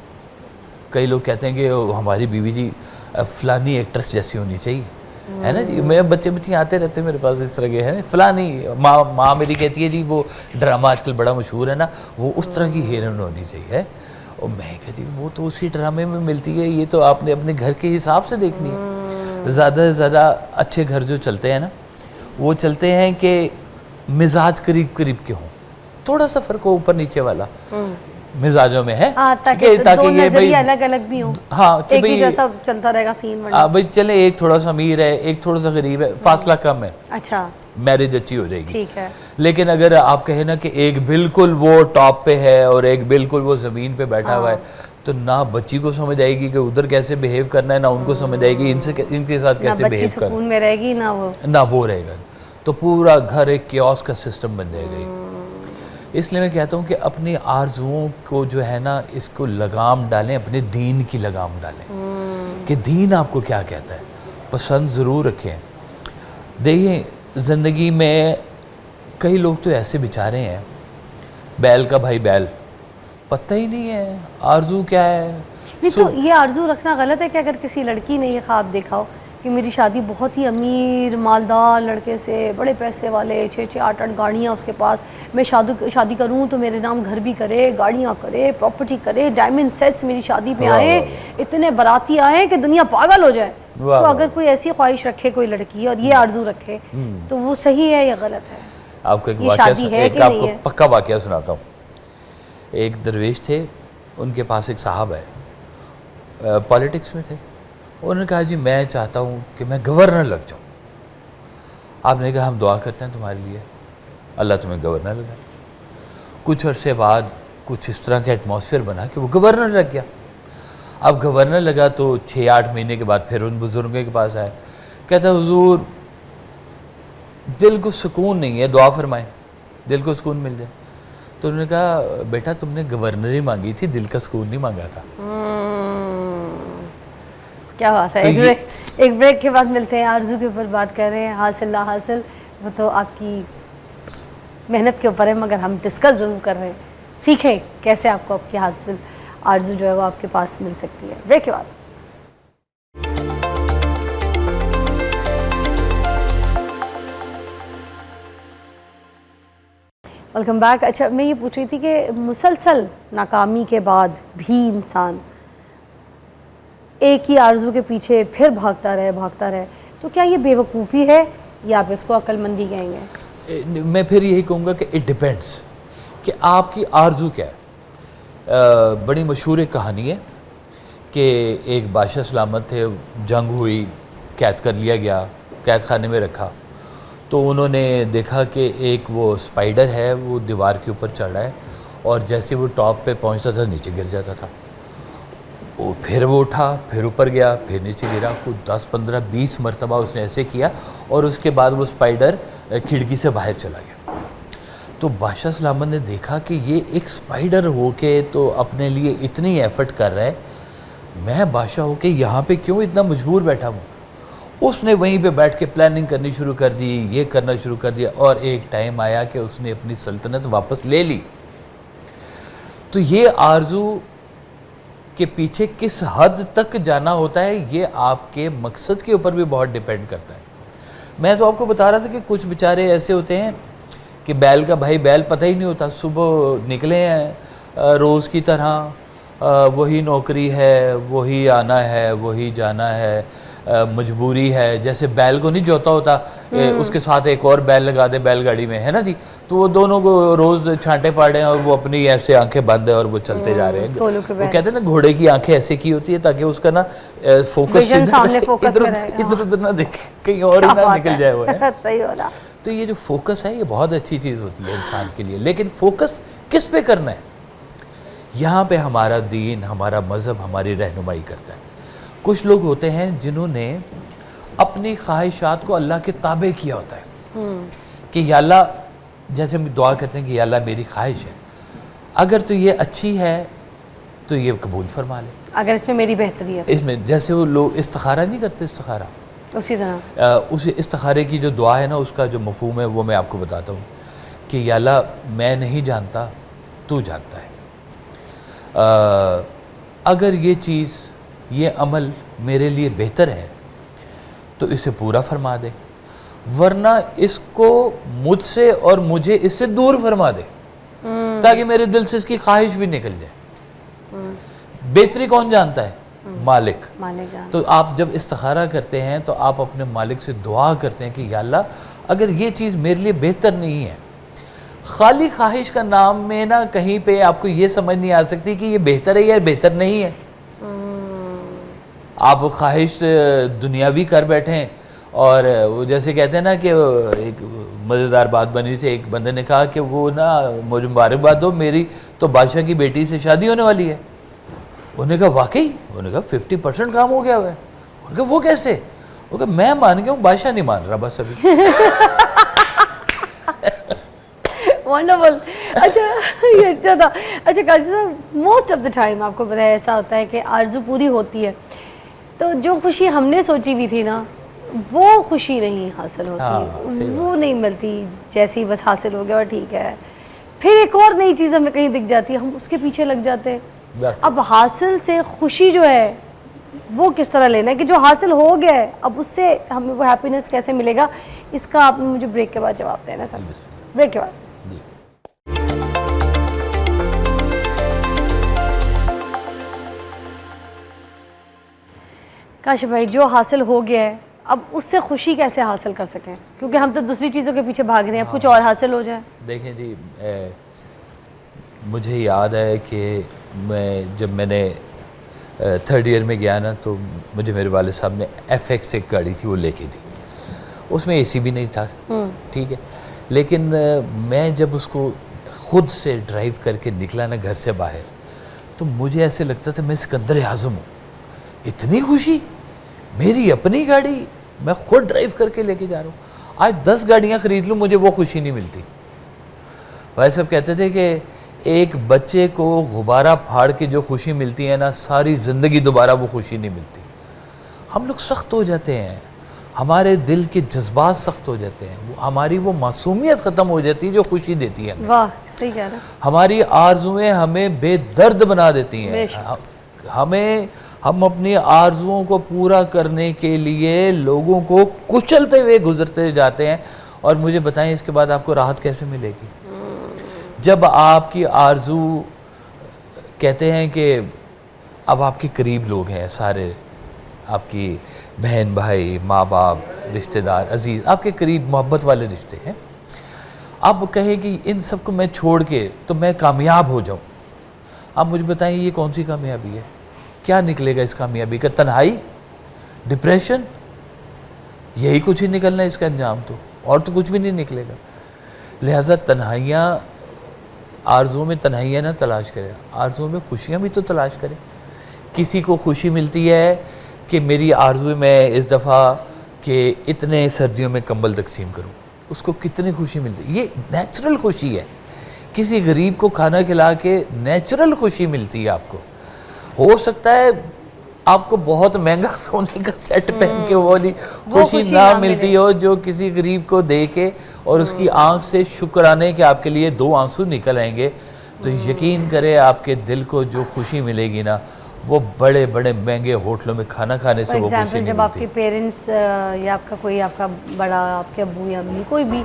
कई लोग कहते हैं कि हमारी बीवी जी फ़लानी एक्ट्रेस जैसी होनी चाहिए, है ना जी। मेरे बच्चे आते रहते हैं मेरे पास इस तरह के, है ना, फ़लानी माँ मेरी कहती है जी वो ड्रामा आजकल बड़ा मशहूर है ना, वो उस तरह की हीरोइन होनी चाहिए है। और मैं कहती हूँ वो तो उसी ड्रामे में मिलती है, ये तो आपने अपने घर के हिसाब से देखनी है। ज़्यादा से ज़्यादा अच्छे घर जो चलते हैं ना, वो चलते हैं कि मिजाज करीब करीब के हों, थोड़ा सा फ़र्क हो ऊपर नीचे वाला मिजाजों में है, ताकि ये भाई अलग अलग भी हो, हाँ, कि एक ही जैसा चलता रहेगा सीन में। भाई चले एक थोड़ा सा अमीर है, एक थोड़ा सा गरीब है, फासला कम है, अच्छा, मैरिज अच्छी हो जाएगी। ठीक है। लेकिन अगर आप कहें ना कि एक बिल्कुल वो टॉप पे है और एक बिल्कुल वो ज़मीन पे बैठा हुआ है, तो ना बच्ची को समझ आएगी कि उधर कैसे बिहेव करना है, ना उनको समझ आएगी इनके साथ कैसे बिहेव करना, सुकून में रहेगी ना वो रहेगा, तो पूरा घर एक कियोस का सिस्टम बन जाएगा। इसलिए मैं कहता हूँ कि अपनी आरजुओं को जो है ना, इसको लगाम डालें, अपने दीन की लगाम डालें कि दीन आपको क्या कहता है, पसंद ज़रूर रखें। देखिए ज़िंदगी में कई लोग तो ऐसे बेचारे हैं, बैल का भाई बैल, पता ही नहीं है आरजू क्या है। नहीं तो ये आरजू रखना गलत है कि अगर किसी लड़की ने ये ख्वाब देखा हो कि मेरी शादी बहुत ही अमीर मालदार लड़के से, बड़े पैसे वाले, 6-8 गाड़ियाँ उसके पास, मैं शादी करूँ तो मेरे नाम घर भी करे, गाड़ियाँ करे, प्रॉपर्टी करे, डायमंड सेट्स मेरी शादी पे आए, इतने बाराती आए कि दुनिया पागल हो जाए। तो अगर कोई ऐसी ख्वाहिश रखे कोई लड़की और ये आरजू रखे, तो वो सही है या गलत है? आपको एक आपको पक्का वाकया सुनाता हूँ। एक दरवेश थे, उनके पास एक साहब है, पॉलिटिक्स में थे। उन्होंने कहा जी मैं चाहता हूँ कि मैं गवर्नर लग जाऊँ। आपने कहा हम दुआ करते हैं तुम्हारे लिए, अल्लाह तुम्हें गवर्नर लगाए। कुछ अरसे बाद कुछ इस तरह का एटमॉस्फेयर बना कि वो गवर्नर लग गया। अब गवर्नर लगा तो 6-8 महीने के बाद फिर उन बुज़ुर्गों के पास आए, कहता हुजूर दिल को सुकून नहीं है, दुआ फरमाएं दिल को सुकून मिल जाए। तो उन्होंने कहा बेटा तुमने गवर्नरी मांगी थी, दिल का सुकून नहीं मांगा था। क्या बात है। तो एक ब्रेक के बाद मिलते हैं। आरजू के ऊपर बात कर रहे हैं, हासिल ना हासिल वो तो आपकी मेहनत के ऊपर है, मगर हम डिस्कस ज़रूर कर रहे हैं, सीखें कैसे आपको आपकी हासिल आरजू जो है वो आपके पास मिल सकती है। ब्रेक के बाद वेलकम बैक। अच्छा, मैं ये पूछ रही थी कि मुसलसल नाकामी के बाद भी इंसान एक ही आरजू के पीछे फिर भागता रहे, तो क्या ये बेवकूफ़ी है या आप इसको अक्लमंदी कहेंगे? मैं फिर यही कहूँगा कि इट डिपेंड्स कि आपकी आरजू क्या है। बड़ी मशहूर एक कहानी है कि एक बादशाह सलामत थे, जंग हुई, कैद कर लिया गया, कैद खाने में रखा, तो उन्होंने देखा कि एक वो स्पाइडर है वो दीवार के ऊपर चढ़ रहा है और जैसे वो टॉप पे पहुंचता था नीचे गिर जाता था। फिर वो उठा, फिर ऊपर गया, फिर नीचे गिरा। कुछ 10, 15, 20 मरतबा उसने ऐसे किया और उसके बाद वो स्पाइडर खिड़की से बाहर चला गया। तो बादशाह सलामत ने देखा कि ये एक स्पाइडर होके तो अपने लिए इतनी एफर्ट कर रहा है, मैं बादशाह होके यहाँ पे क्यों इतना मजबूर बैठा हूँ। उसने वहीं पे बैठ के प्लानिंग करनी शुरू कर दी, ये करना शुरू कर दिया और एक टाइम आया कि उसने अपनी सल्तनत वापस ले ली। तो ये आरजू के पीछे किस हद तक जाना होता है ये आपके मकसद के ऊपर भी बहुत डिपेंड करता है। मैं तो आपको बता रहा था कि कुछ बेचारे ऐसे होते हैं कि बैल का भाई बैल पता ही नहीं होता, सुबह निकले हैं रोज़ की तरह, वही नौकरी है, वही आना है, वही जाना है, मजबूरी है। जैसे बैल को नहीं जोता होता, उसके साथ एक और बैल लगा दे बैलगाड़ी में, है ना जी, तो वो दोनों को रोज़ छांटे पाड़े हैं और वो अपनी ऐसे आंखें बंद है और वो चलते जा रहे हैं। वो कहते हैं ना घोड़े की आंखें ऐसे की होती है ताकि उसका ना फोकस इधर उधर ना देखे, कहीं और ही ना निकल जाए वो, है सही होला। तो ये जो फोकस है ये बहुत अच्छी चीज़ होती है इंसान के लिए, लेकिन फोकस किस पे करना है, यहाँ पे हमारा दीन, हमारा मज़हब हमारी रहनुमाई करता है। कुछ लोग होते हैं जिन्होंने अपनी ख्वाहिशात को अल्लाह के ताबे किया होता है कि या अल्लाह, जैसे हम दुआ करते हैं कि या अल्लाह मेरी ख्वाहिश है, अगर तो ये अच्छी है तो ये कबूल फरमा ले, अगर इसमें मेरी बेहतरी है। इसमें जैसे वो लोग इस्तिखारा नहीं करते, इस्तिखारा उसी तरह उस इस्तिखारे की जो दुआ है ना, उसका जो मफहूम है वो मैं आपको बताता हूँ कि या अल्लाह मैं नहीं जानता, तू जानता है, अगर ये चीज़, ये अमल मेरे लिए बेहतर है तो इसे पूरा फरमा दे, वरना इसको मुझसे और मुझे इससे दूर फरमा दे ताकि मेरे दिल से इसकी ख्वाहिश भी निकल जाए। बेहतरी कौन जानता है? मालिक। तो आप जब इस्तिखारा करते हैं तो आप अपने मालिक से दुआ करते हैं कि या अल्लाह अगर ये चीज़ मेरे लिए बेहतर नहीं है, खाली ख्वाहिश का नाम में ना कहीं पे आपको ये समझ नहीं आ सकती कि ये बेहतर है या बेहतर नहीं है। आप ख्वाहिश दुनियावी कर बैठें और वो जैसे कहते हैं ना कि एक मज़ेदार बात बनी थी, एक बंदे ने कहा कि वो ना मुझे मुबारकबाद दो, मेरी तो बादशाह की बेटी से शादी होने वाली है। उन्होंने कहा वाकई? उन्होंने कहा 50% काम हो गया हुआ है। उन्होंने कहा वो कैसे? वो कहा मैं मान गया हूँ, बादशाह नहीं मान रहा बस अभी। वंडरफुल। अच्छा ये अच्छा था। अच्छा काशिफ साहब, मोस्ट ऑफ द टाइम आपको पता है ऐसा होता है कि आरज़ू पूरी होती है तो जो खुशी हमने सोची भी थी ना वो खुशी नहीं हासिल होती, वो नहीं मिलती, जैसे ही बस हासिल हो गया और ठीक है, फिर एक और नई चीज़ हमें कहीं दिख जाती है, हम उसके पीछे लग जाते हैं। अब हासिल से खुशी जो है वो किस तरह लेना है कि जो हासिल हो गया है अब उससे हमें वो हैप्पीनेस कैसे मिलेगा, इसका आपने मुझे ब्रेक के बाद जवाब देना सर। ब्रेक के बाद काशिफ भाई, जो हासिल हो गया है अब उससे खुशी कैसे हासिल कर सकें, क्योंकि हम तो दूसरी चीज़ों के पीछे भाग रहे हैं, अब कुछ और हासिल हो जाए। देखें जी, मुझे याद है कि जब मैंने 3rd ईयर में गया ना तो मुझे मेरे वाले साहब ने FX एक गाड़ी थी वो लेके दी, उसमें AC भी नहीं था, ठीक है, लेकिन मैं जब उसको ख़ुद से ड्राइव करके निकला ना घर से बाहर तो मुझे ऐसे लगता था मैं सिकंदर आज़म हूँ। इतनी खुशी, मेरी अपनी गाड़ी मैं खुद ड्राइव करके लेके जा रहा हूँ। आज 10 गाड़ियाँ ख़रीद लूँ मुझे वो खुशी नहीं मिलती। भाई साहब कहते थे कि एक बच्चे को गुब्बारा फाड़ के जो खुशी मिलती है ना, सारी ज़िंदगी दोबारा वो खुशी नहीं मिलती। हम लोग सख्त हो जाते हैं, हमारे दिल के जज्बात सख्त हो जाते हैं, हमारी वो मासूमियत ख़त्म हो जाती है जो खुशी देती है हमें। वाह, सही कह रहे हैं। हमारी आरजुएं हमें बेदर्द बना देती हैं। हम अपनी आरजुओं को पूरा करने के लिए लोगों को कुचलते हुए गुजरते जाते हैं। और मुझे बताएं इसके बाद आपको राहत कैसे मिलेगी? जब आपकी आरजू कहते हैं कि अब आपके करीब लोग हैं सारे, आपकी बहन भाई माँ बाप रिश्तेदार अजीज़, आपके करीब मोहब्बत वाले रिश्ते हैं, आप कहें कि इन सबको मैं छोड़ के तो मैं कामयाब हो जाऊं। आप मुझे बताएं ये कौन सी कामयाबी है? क्या निकलेगा इस कामयाबी का? तन्हाई, डिप्रेशन, यही कुछ ही निकलना है इसका अंजाम, तो और तो कुछ भी नहीं निकलेगा। लिहाजा तन्हाइयाँ, आरज़ुओं में तन्हाइयाँ ना तलाश करें, आरज़ुओं में खुशियाँ भी तो तलाश करें। किसी को खुशी मिलती है कि मेरी आरज़ू में इस दफ़ा कि इतने सर्दियों में कंबल तकसीम करूं, उसको कितनी खुशी मिलती है। ये नेचुरल खुशी है। किसी गरीब को खाना खिला के नेचुरल खुशी मिलती है आपको। हो सकता है आपको बहुत महंगा सोने का सेट पहन के वो वाली खुशी ना मिलती हो जो किसी गरीब को दे के और उसकी आंख से शुक्राने के आपके लिए 2 आंसू निकल आएंगे, तो यकीन करें आपके दिल को जो खुशी मिलेगी ना, वो बड़े बड़े महंगे होटलों में खाना खाने से वो खुशी नहीं जब आपके पेरेंट्स या आपका कोई आपका बड़ा, आपके अब्बू या अम्मी कोई भी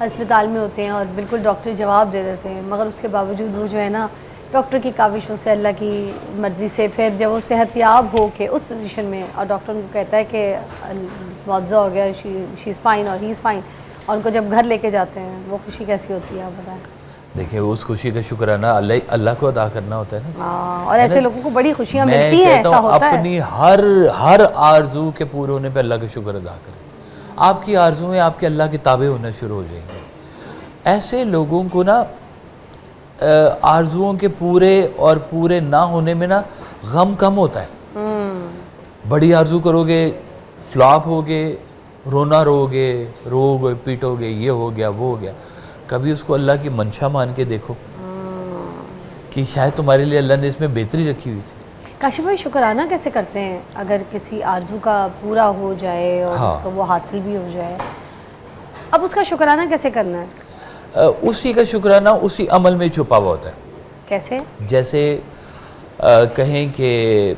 अस्पताल में होते हैं और बिल्कुल डॉक्टर जवाब दे देते हैं, मगर उसके बावजूद वो जो है ना डॉक्टर की काविशों से, अल्लाह की मर्ज़ी से, फिर जब वो सेहतयाब हो के उस पोजीशन में और डॉक्टर उनको कहता है कि मुआवजा हो गया, शी इज़ फाइन और ही इज़ फाइन, और उनको जब घर लेके जाते हैं, वो खुशी कैसी होती है आप बताएं? देखिए, उस खुशी का शुक्राना अल्लाह को अदा करना होता है ना। और ऐसे लोगों को बड़ी खुशियाँ मिलती हैं, ऐसा होता है। अपनी हर आरजू के पूरे होने पे अल्लाह का शुक्र अदा करें। आपकी आरजुएं आपके अल्लाह के ताबे होना शुरू हो जाएंगे। ऐसे लोगों को ना आरजुओं के पूरे और पूरे ना होने में ना गम कम होता है। बड़ी आरजू करोगे, फ्लॉप होगे, रोना रोगे, रोगे पीटोगे, ये हो गया वो हो गया। कभी उसको अल्लाह की मंशा मान के देखो कि शायद तुम्हारे लिए अल्लाह ने इसमें बेहतरी रखी हुई थी। काशिफ भाई, शुक्राना कैसे करते हैं अगर किसी आरजू का पूरा हो जाए और उसका वो हासिल भी हो जाए? अब उसका शुक्राना कैसे करना है? उसी का शुक्राना उसी अमल में छुपा हुआ होता है। कैसे? जैसे कहें कि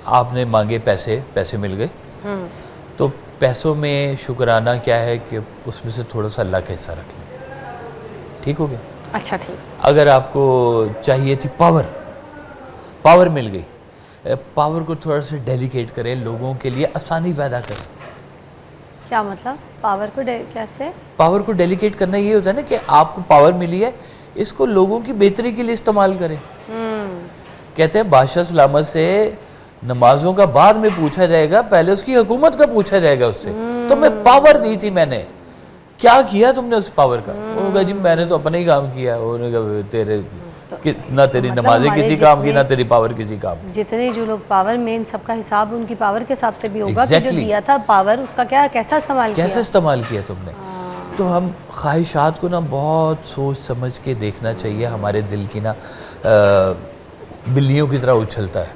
आपने मांगे पैसे मिल गए, तो पैसों में शुक्राना क्या है कि उसमें से थोड़ा सा अल्लाह का हिस्सा रख लें, ठीक हो गया। अच्छा, ठीक। अगर आपको चाहिए थी पावर मिल गई, पावर को थोड़ा सा डेलीकेट करें, लोगों के लिए आसानी पैदा करें। क्या मतलब? पावर को कैसे? पावर को डेलीकेट करना ये होता है ना कि आपको पावर मिली है, इसको लोगों की बेहतरी के लिए इस्तेमाल करें। कहते हैं बादशाह सलामत से नमाजों का बाद में पूछा जाएगा, पहले उसकी हुकूमत का पूछा जाएगा उससे। तो मैं पावर दी थी, मैंने क्या किया तुमने उस पावर का? वो कहा जी मैंने तो अपना ही काम किया। उन्होंने कहा तेरे ना तेरी नमाजें किसी काम की, ना तेरी पावर किसी काम की। जितने जो लोग पावर में, इन सबका हिसाब उनकी पावर के हिसाब से भी होगा कि जो दिया था पावर, उसका कैसा इस्तेमाल किया तुमने। तो हम ख्वाहिशात को ना बहुत सोच समझ के देखना चाहिए। हमारे दिल की ना बिल्लियों की तरह उछलता है,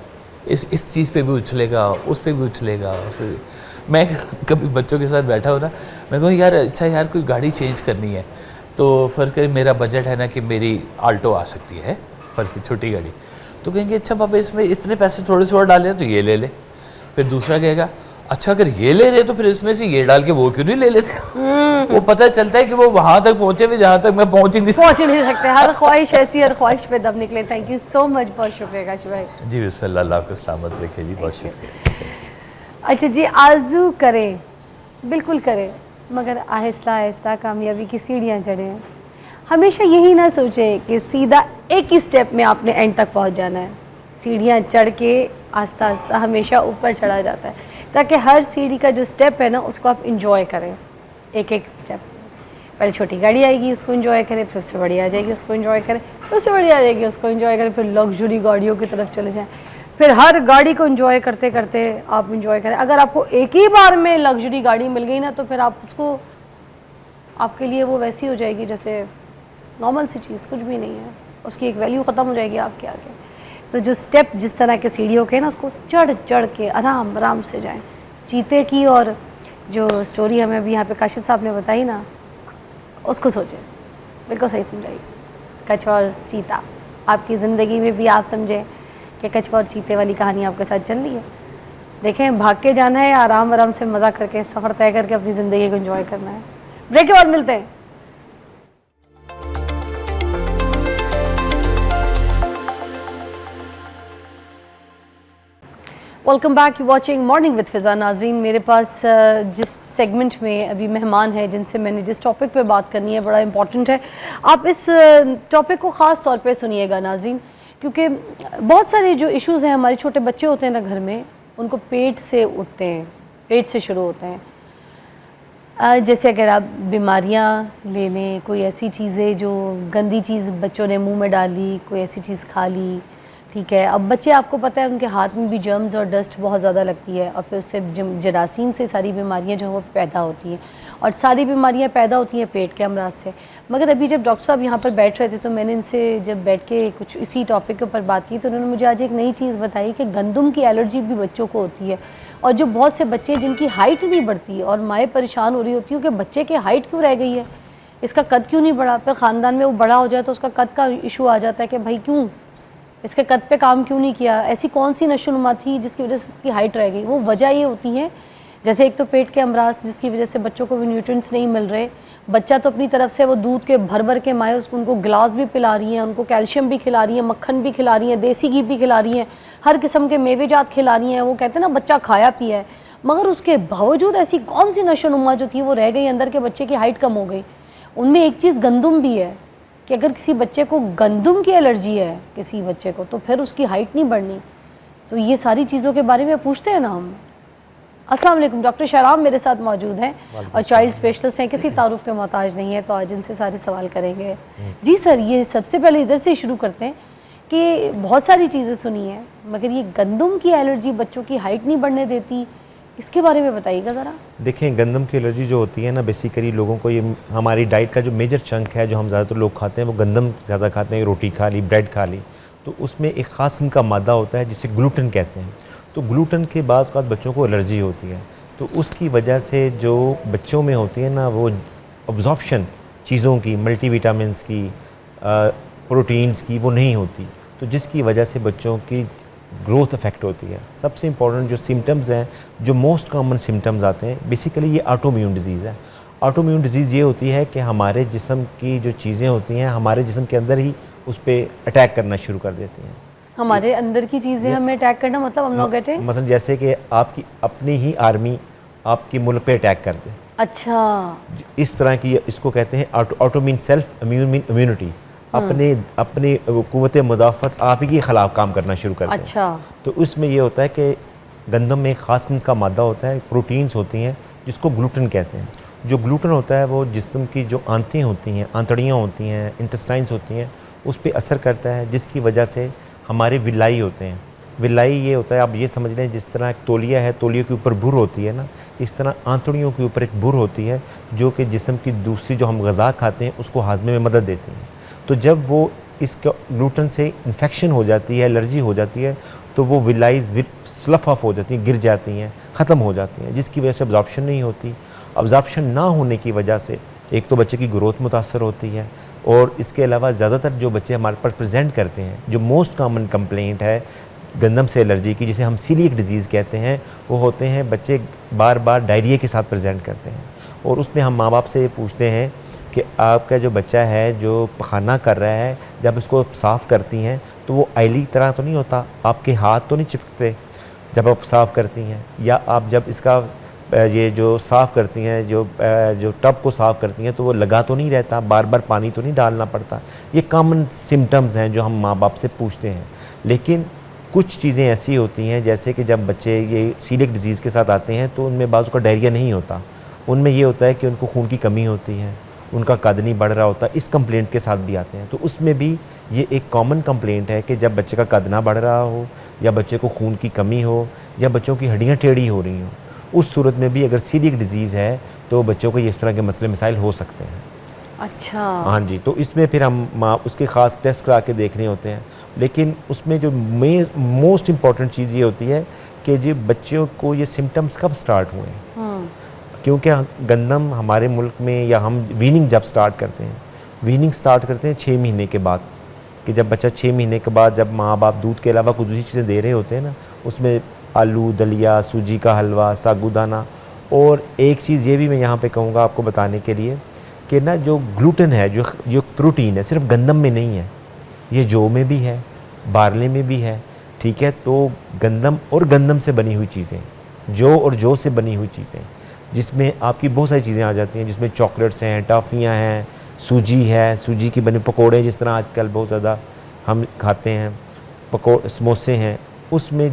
इस चीज़ पे भी उछलेगा, उस पे भी उछलेगा, उस पे भी। मैं कभी बच्चों के साथ बैठा हो ना, मैं कहूँ यार अच्छा यार कोई गाड़ी चेंज करनी है, तो फ़र्ज़ करें मेरा बजट है ना कि मेरी आल्टो आ सकती है, फ़र्ज़ की छोटी गाड़ी, तो कहेंगे अच्छा पापा इसमें इतने पैसे थोड़े से और डाले तो ये ले ले। फिर दूसरा कहेगा अच्छा अगर ये ले रहे तो फिर इसमें से ये डाल के वो क्यों नहीं ले लेते। वो पता चलता है कि वो वहाँ तक पहुँचे भी जहाँ तक मैं पहुँच ही नहीं सकते। हर ख्वाहिश ऐसी, हर ख्वाहिश पे दब निकले। थैंक यू सो मच, बहुत शुक्रिया काशिफ भाई जी। बिस्मिल्लाह, अल्लाह को सलामत रखे जी, बहुत शुक्रिया। अच्छा जी, आरज़ू करें, बिल्कुल करें, मगर आहिस्ता आहिस्ता कामयाबी की सीढ़ियाँ चढ़ें। हमेशा यही ना सोचें कि सीधा एक ही स्टेप में आपने एंड तक पहुंच जाना है। सीढ़ियाँ चढ़ के आस्ता आस्ता हमेशा ऊपर चढ़ा जाता है, ताकि हर सीढ़ी का जो स्टेप है ना उसको आप इंजॉय करें। एक एक स्टेप, पहले छोटी गाड़ी आएगी उसको इंजॉय करें, फिर उससे बड़ी आ जाएगी उसको इंजॉय करें, फिर उससे बड़ी आ जाएगी उसको इंजॉय करें, फिर लग्जरी गाड़ियों की तरफ चले जाएँ, फिर हर गाड़ी को इंजॉय करते करते आप इंजॉय करें। अगर आपको एक ही बार में लग्जरी गाड़ी मिल गई ना, तो फिर आप उसको, आपके लिए वो वैसी हो जाएगी जैसे नॉर्मल सी चीज़, कुछ भी नहीं है, उसकी एक वैल्यू ख़त्म हो जाएगी आपके आगे। तो जो स्टेप जिस तरह के सीढ़ियों के ना, उसको चढ़ चढ़ के आराम आराम से जाएं, चीते की और जो स्टोरी हमें अभी यहाँ पे काशिफ साहब ने बताई ना, उसको सोचें, बिल्कुल सही समझाइए। कछुआ और चीता, आपकी ज़िंदगी में भी आप समझें कि कछुआ और चीते वाली कहानी आपके साथ चल रही है। देखें, भाग के जाना है या आराम आराम से मज़ा करके सफ़र तय करके अपनी ज़िंदगी को एंजॉय करना है। ब्रेक के बाद मिलते हैं। Welcome back, you watching morning with Fiza. नाज़रीन, मेरे पास जिस सेगमेंट में अभी मेहमान हैं जिनसे मैंने जिस टॉपिक पे बात करनी है बड़ा इंपॉर्टेंट है। आप इस टॉपिक को ख़ास तौर पे सुनिएगा नाज़रीन, क्योंकि बहुत सारे जो इश्यूज़ हैं, हमारे छोटे बच्चे होते हैं ना घर में, उनको पेट से उठते हैं, पेट से शुरू होते हैं। जैसे अगर आप बीमारियां ले लें, कोई ऐसी चीज़ें जो गंदी चीज़ बच्चों ने मुंह में डाली, कोई ऐसी चीज़ खा ली, ठीक है। अब बच्चे, आपको पता है, उनके हाथ में भी जर्म्स और डस्ट बहुत ज़्यादा लगती है और फिर उससे जरासीम से सारी बीमारियां जो है वो पैदा होती हैं, और सारी बीमारियां पैदा होती हैं पेट के अमराज से। मगर अभी जब डॉक्टर साहब यहाँ पर बैठ रहे थे तो मैंने इनसे जब बैठ के कुछ इसी टॉपिक के ऊपर बात की तो उन्होंने मुझे आज एक नई चीज़ बताई कि गंदम की एलर्जी भी बच्चों को होती है। और जो बहुत से बच्चे जिनकी हाइट नहीं बढ़ती और माएँ परेशान हो रही होती हैं कि बच्चे की हाइट क्यों रह गई है, इसका कद क्यों नहीं बढ़ा, फिर ख़ानदान में वो बड़ा हो जाए तो उसका कद का इशू आ जाता है कि भाई क्यों इसके कद पे काम क्यों नहीं किया, ऐसी कौन सी नशोनुमा थी जिसकी वजह से इसकी हाइट रह गई। वो वजह ये होती है, जैसे एक तो पेट के अमराज जिसकी वजह से बच्चों को भी न्यूट्रिएंट्स नहीं मिल रहे। बच्चा तो अपनी तरफ से वो दूध के भर भर के माए उसको उनको गिलास भी पिला रही हैं, उनको कैल्शियम भी खिला रही हैं, मक्खन भी खिला रही हैं, देसी घी भी खिला रही हैं, हर किस्म के मेवेजात खिला रही हैं। वो कहते हैं ना बच्चा खाया पिया है, मगर उसके बावजूद ऐसी कौन सी नशोनुमा जो थी वो रह गई अंदर के बच्चे की हाइट कम हो गई। उनमें एक चीज़ गंदम भी है कि अगर किसी बच्चे को गंदम की एलर्जी है किसी बच्चे को, तो फिर उसकी हाइट नहीं बढ़नी। तो ये सारी चीज़ों के बारे में पूछते हैं ना हम। अस्सलाम वालेकुम, डॉक्टर शहराम मेरे साथ मौजूद हैं और चाइल्ड स्पेशलिस्ट हैं, किसी तारुफ के मोहताज नहीं है, तो आज इनसे सारे सवाल करेंगे। जी सर, ये सबसे पहले इधर से शुरू करते हैं कि बहुत सारी चीज़ें सुनी हैं, मगर ये गंदम की एलर्जी बच्चों की हाइट नहीं बढ़ने देती, इसके बारे में बताइएगा ज़रा। देखें, गंदम की एलर्जी जो होती है ना, बेसिकली लोगों को, ये हमारी डाइट का जो मेजर चंक है जो हम ज़्यादातर लोग खाते हैं वो गंदम ज़्यादा खाते हैं। रोटी खा ली, ब्रेड खा ली, तो उसमें एक ख़ास किस्म का मादा होता है जिसे ग्लूटेन कहते हैं। तो ग्लूटेन के बाद बच्चों को एलर्जी होती है, तो उसकी वजह से जो बच्चों में होती है ना, वो अब्जॉर्प्शन चीज़ों की, मल्टीविटामिन्स की, प्रोटीन्स की, वो नहीं होती, तो जिसकी वजह से बच्चों की ग्रोथ अफेक्ट होती है। सबसे इम्पॉर्टेंट जो सिम्टम्स हैं, जो मोस्ट कॉमन सिम्टम्स आते हैं, बेसिकली ये ऑटोइम्यून डिजीज़ है। ऑटोइम्यून डिजीज़ ये होती है कि हमारे जिस्म की जो चीज़ें होती हैं हमारे जिस्म के अंदर ही उस पर अटैक करना शुरू कर देती हैं। हमारे अंदर की चीज़ें हमें अटैक करना, मतलब हम लोग कहते हैं मसलन जैसे कि आपकी अपनी ही आर्मी आपकी मुल्क पे अटैक कर दे। अच्छा, इस तरह की, इसको कहते हैं ऑटो मीन सेल्फ, इम्यूनिटी, अपनी कुव्वत मुदाफ़त आप ही के ख़िलाफ़ काम करना शुरू करते हैं। अच्छा, तो उसमें ये होता है कि गंदम में एक ख़ास किस्म का मादा होता है, प्रोटीन्स होती हैं जिसको ग्लूटेन कहते हैं। जो ग्लूटेन होता है वो जिस्म की जो आंतें होती हैं, आंतड़ियाँ होती हैं, इंटेस्टाइन्स होती हैं, उस पर असर करता है, जिसकी वजह से हमारे विलाई होते हैं। विलाई ये होता है, आप ये समझ लें जिस तरह एक तौलिया है, तौलिया के ऊपर बुर होती है ना, इस तरह आंतड़ियों के ऊपर एक बुर होती है जो कि जिस्म की दूसरी जो हम ग़िज़ा खाते हैं उसको हाज़मे में मदद देती है। तो जब वो इस ग्लूटेन से इन्फेक्शन हो जाती है, एलर्जी हो जाती है, तो वो विलाइज स्लफ ऑफ हो जाती हैं, गिर जाती हैं, ख़त्म हो जाती हैं, जिसकी वजह से अब्जॉर्प्शन नहीं होती। अब्जॉर्प्शन ना होने की वजह से एक तो बच्चे की ग्रोथ मुतासर होती है, और इसके अलावा ज़्यादातर जो बच्चे हमारे पास प्रेजेंट करते हैं, जो मोस्ट कॉमन कंप्लेंट है गंदम से एलर्जी की, जिसे हम सीलिएक डिजीज़ कहते हैं, वो होते हैं बच्चे बार बार डायरिया के साथ प्रेजेंट करते हैं। और उसमें हम माँ बाप से ये पूछते हैं कि आपका जो बच्चा है जो पखाना कर रहा है, जब इसको साफ़ करती हैं तो वो आयली तरह तो नहीं होता, आपके हाथ तो नहीं चिपकते जब आप साफ़ करती हैं, या आप जब इसका ये जो साफ़ करती हैं, जो टब को साफ़ करती हैं, तो वो लगा तो नहीं रहता, बार बार पानी तो नहीं डालना पड़ता। ये कॉमन सिम्टम्स हैं जो हम माँ बाप से पूछते हैं। लेकिन कुछ चीज़ें ऐसी होती हैं, जैसे कि जब बच्चे ये सीलिएक डिजीज़ के साथ आते हैं तो उनमें बाज़ का डायरिया नहीं होता, उनमें ये होता है कि उनको खून की कमी होती है, उनका कद नहीं बढ़ रहा होता, इस कंप्लेंट के साथ भी आते हैं। तो उसमें भी ये एक कॉमन कंप्लेंट है कि जब बच्चे का कद ना बढ़ रहा हो, या बच्चे को खून की कमी हो, या बच्चों की हड्डियाँ टेढ़ी हो रही हों, उस सूरत में भी अगर सीलिएक डिजीज़ है तो बच्चों को इस तरह के मसले मसाइल हो सकते हैं। अच्छा, हाँ जी। तो इसमें फिर हम उसके ख़ास टेस्ट करा के देखने होते हैं। लेकिन उसमें जो मोस्ट इम्पॉर्टेंट चीज़ ये होती है कि जी बच्चों को ये सिम्टम्स कब स्टार्ट हुए हैं। क्योंकि गंदम हमारे मुल्क में, या हम वीनिंग जब स्टार्ट करते हैं, वीनिंग स्टार्ट करते हैं 6 महीने के बाद, कि जब बच्चा 6 महीने के बाद, जब माँ बाप दूध के अलावा कुछ दूसरी चीज़ें दे रहे होते हैं ना, उसमें आलू, दलिया, सूजी का हलवा, साबूदाना। और एक चीज़ ये भी मैं यहाँ पे कहूँगा आपको बताने के लिए कि ना जो ग्लूटेन है, जो प्रोटीन है, सिर्फ गंदम में नहीं है, ये जौ में भी है, बार्ले में भी है, ठीक है। तो गंदम और गंदम से बनी हुई चीज़ें, जौ और जौ से बनी हुई चीज़ें, जिसमें आपकी बहुत सारी चीज़ें आ जाती हैं, जिसमें चॉकलेट्स हैं, टॉफ़ियाँ हैं, सूजी है, सूजी की बने पकोड़े, जिस तरह आजकल बहुत ज़्यादा हम खाते हैं, समोसे हैं, उसमें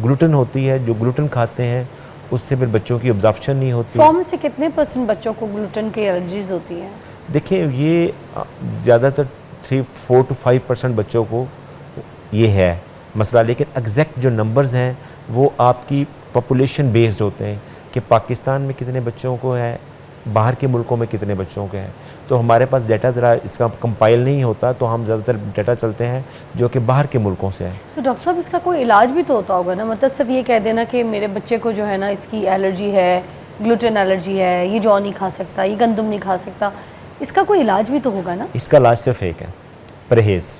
ग्लूटेन होती है। जो ग्लूटेन खाते हैं उससे फिर बच्चों की ऑब्जॉर्प्शन नहीं होती। 100 में से कितने % बच्चों को ग्लूटेन की एलर्जीज होती हैं? देखिए, ये ज़्यादातर 4 to 5% बच्चों को ये है मसला, लेकिन एग्जैक्ट जो नंबर्स हैं वो आपकी पॉपुलेशन बेस्ड होते हैं कि पाकिस्तान में कितने बच्चों को है, बाहर के मुल्कों में कितने बच्चों के हैं। तो हमारे पास डाटा ज़रा इसका कंपाइल नहीं होता, तो हम ज़्यादातर डाटा चलते हैं जो कि बाहर के मुल्कों से है। तो डॉक्टर साहब, इसका कोई इलाज भी तो होता होगा ना? मतलब सिर्फ ये कह देना कि मेरे बच्चे को जो है ना इसकी एलर्जी है, ग्लूटेन एलर्जी है, ये जौ नहीं खा सकता, ये गंदम नहीं खा सकता, इसका कोई इलाज भी तो होगा ना? इसका इलाज सिर्फ एक है, परहेज़।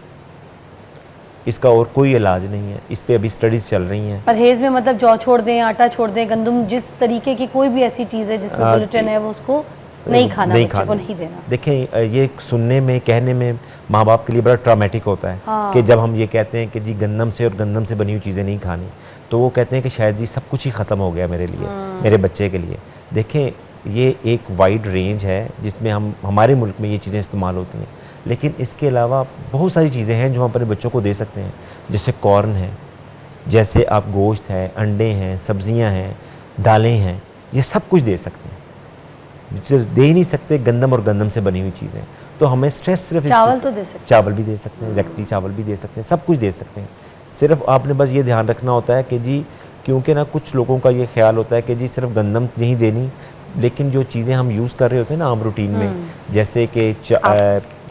इसका और कोई इलाज नहीं है। इस पे अभी स्टडीज़ चल रही हैं। परहेज़ में मतलब जौ छोड़ दें, आटा छोड़ दें, गंदम, जिस तरीके की कोई भी ऐसी चीज़ है जिसमें ग्लूटेन है वो उसको नहीं खाना, बच्चे को नहीं देना। देखें, ये सुनने में, कहने में माँ बाप के लिए बड़ा ट्रॉमेटिक होता है। हाँ। कि जब हम ये कहते हैं कि जी गंदम से और गंदम से बनी हुई चीज़ें नहीं खानी, तो वो कहते हैं कि शायद जी सब कुछ ही ख़त्म हो गया मेरे लिए, मेरे बच्चे के लिए। देखें, ये एक वाइड रेंज है जिसमें हमारे मुल्क में ये चीज़ें इस्तेमाल होती हैं, लेकिन इसके अलावा बहुत सारी चीज़ें हैं जो हम अपने बच्चों को दे सकते हैं। जैसे कॉर्न है, जैसे आप गोश्त है, अंडे हैं, सब्ज़ियाँ हैं, दालें हैं, ये सब कुछ दे सकते हैं। दे ही नहीं सकते गंदम और गंदम से बनी हुई चीज़ें। तो हमें स्ट्रेस सिर्फ चावल तो दे सकते हैं, चावल भी दे सकते हैं, एग्जैक्टली चावल भी दे सकते हैं, सब कुछ दे सकते हैं। सिर्फ आपने बस ये ध्यान रखना होता है कि जी, क्योंकि ना कुछ लोगों का ये ख्याल होता है कि जी सिर्फ गंदम नहीं देनी, लेकिन जो चीज़ें हम यूज़ कर रहे होते हैं ना आम रूटीन में, जैसे कि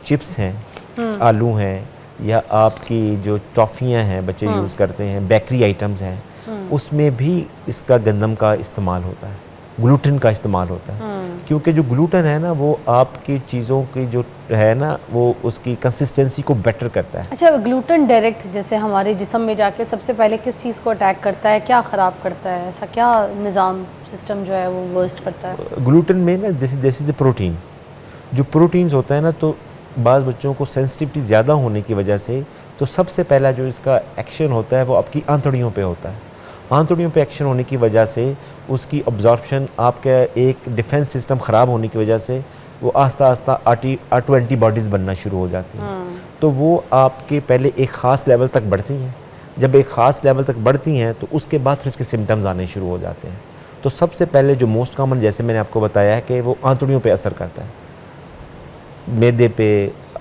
चिप्स हैं, आलू हैं, या आपकी जो टॉफ़ियाँ हैं बच्चे यूज़ करते हैं, बेकरी आइटम्स हैं, उसमें भी इसका गंदम का इस्तेमाल होता है, ग्लूटेन का इस्तेमाल होता है। क्योंकि जो ग्लूटेन है ना वो आपकी चीज़ों की जो है ना वो उसकी कंसिस्टेंसी को बेटर करता है। अच्छा, ग्लूटेन डायरेक्ट जैसे हमारे जिस्म में जाके सबसे पहले किस चीज़ को अटैक करता है, क्या ख़राब करता है, ऐसा क्या निज़ाम सिस्टम जो है वो वर्स्ट करता है? ग्लूटेन में ना दिस इज़ ए प्रोटीन। जो प्रोटीन्स होता है ना, तो बाज़ बच्चों को सेंसिटिविटी ज़्यादा होने की वजह से, तो सबसे पहला जो इसका एक्शन होता है वो आपकी आंतड़ियों पे होता है। आंतड़ियों पे एक्शन होने की वजह से उसकी अब्जॉर्प्शन, आपका एक डिफेंस सिस्टम ख़राब होने की वजह से वो आस्ता आस्ता ऑटो एंटीबॉडीज़ बनना शुरू हो जाती हैं। तो वो आपके पहले एक ख़ास लेवल तक बढ़ती हैं। जब एक ख़ास लेवल तक बढ़ती हैं तो उसके बाद फिर इसके सिम्टम्स आने शुरू हो जाते हैं। तो सबसे पहले जो मोस्ट कॉमन, जैसे मैंने आपको बताया है कि वो आंतड़ियों पे असर करता है, मैदे पे,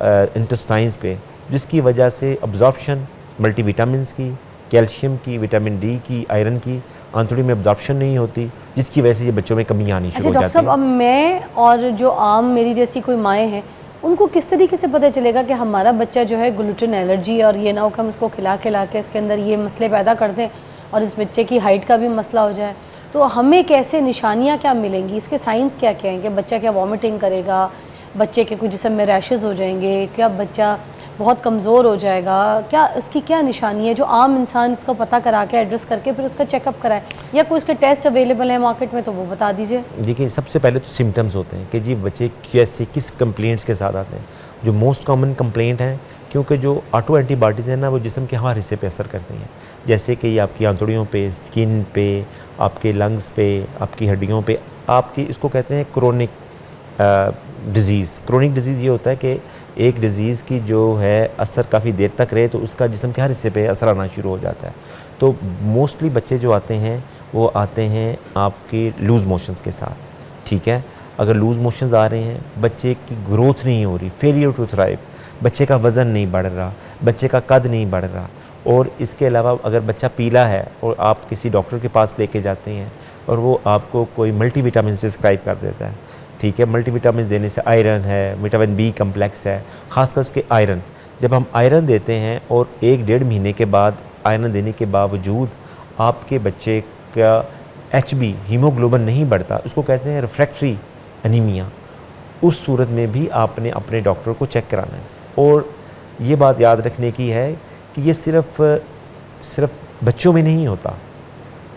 इंटेस्टाइन्स पे, जिसकी वजह से अब्जॉर्प्शन मल्टीविटामिन्स की, कैल्शियम की, विटामिन डी की, आयरन की आंतड़ी में अब्जॉर्प्शन नहीं होती, जिसकी वजह से ये बच्चों में कमी आनी शुरू हो जाती है। डॉक्टर साहब, अब मैं और जो आम मेरी जैसी कोई माएँ हैं, उनको किस तरीके से पता चलेगा कि हमारा बच्चा जो है ग्लूटेन एलर्जी, और ये ना हो कि हम उसको खिला के इसके अंदर ये मसले पैदा कर दें और इस बच्चे की हाइट का भी मसला हो जाए? तो हमें कैसे, निशानियाँ क्या मिलेंगी, इसके साइंस क्या क्या हैं? कि बच्चा क्या वॉमिटिंग करेगा, बच्चे के कुछ जिस्म में रैशेज़ हो जाएंगे, क्या बच्चा बहुत कमज़ोर हो जाएगा, क्या इसकी क्या निशानी है जो आम इंसान इसको पता करा के एड्रेस करके फिर उसका चेकअप कराए, या कोई उसके टेस्ट अवेलेबल है मार्केट में तो वो बता दीजिए। देखिए, सबसे पहले तो सिम्टम्स होते हैं कि जी बच्चे कैसे, किस कंप्लेंट्स के साथ आते हैं। जो मोस्ट कॉमन कंप्लेंट हैं, क्योंकि जो ऑटो एंटीबॉडीज़ हैं ना वो जिस्म के हर हिस्से पे असर करती हैं, जैसे कि ये आपकी आंतड़ियों पे, स्किन पे, आपके लंग्स पे, आपकी हड्डियों पे, आपकी इसको कहते हैं क्रोनिक डिज़ीज़। क्रोनिक डिज़ीज़ ये होता है कि एक डिज़ीज़ की जो है असर काफ़ी देर तक रहे तो उसका जिस्म के हर हिस्से पे असर आना शुरू हो जाता है। तो मोस्टली बच्चे जो आते हैं वो आते हैं आपके लूज़ मोशंस के साथ, ठीक है। अगर लूज़ मोशंस आ रहे हैं, बच्चे की ग्रोथ नहीं हो रही, फेलियर टू थ्राइव, बच्चे का वज़न नहीं बढ़ रहा, बच्चे का कद नहीं बढ़ रहा, और इसके अलावा अगर बच्चा पीला है और आप किसी डॉक्टर के पास लेके जाते हैं और वो आपको कोई मल्टीविटामिन प्रिस्क्राइब कर देता है, ठीक है। मल्टीविटामिन देने से आयरन है, विटामिन बी कम्प्लेक्स है, ख़ासकर के आयरन, जब हम आयरन देते हैं और 1-1.5 महीने के बाद आयरन देने के बावजूद आपके बच्चे का HB हीमोग्लोबिन नहीं बढ़ता, उसको कहते हैं रिफ्रैक्टरी एनीमिया, उस सूरत में भी आपने अपने डॉक्टर को चेक कराना है। और ये बात याद रखने की है कि ये सिर्फ बच्चों में नहीं होता,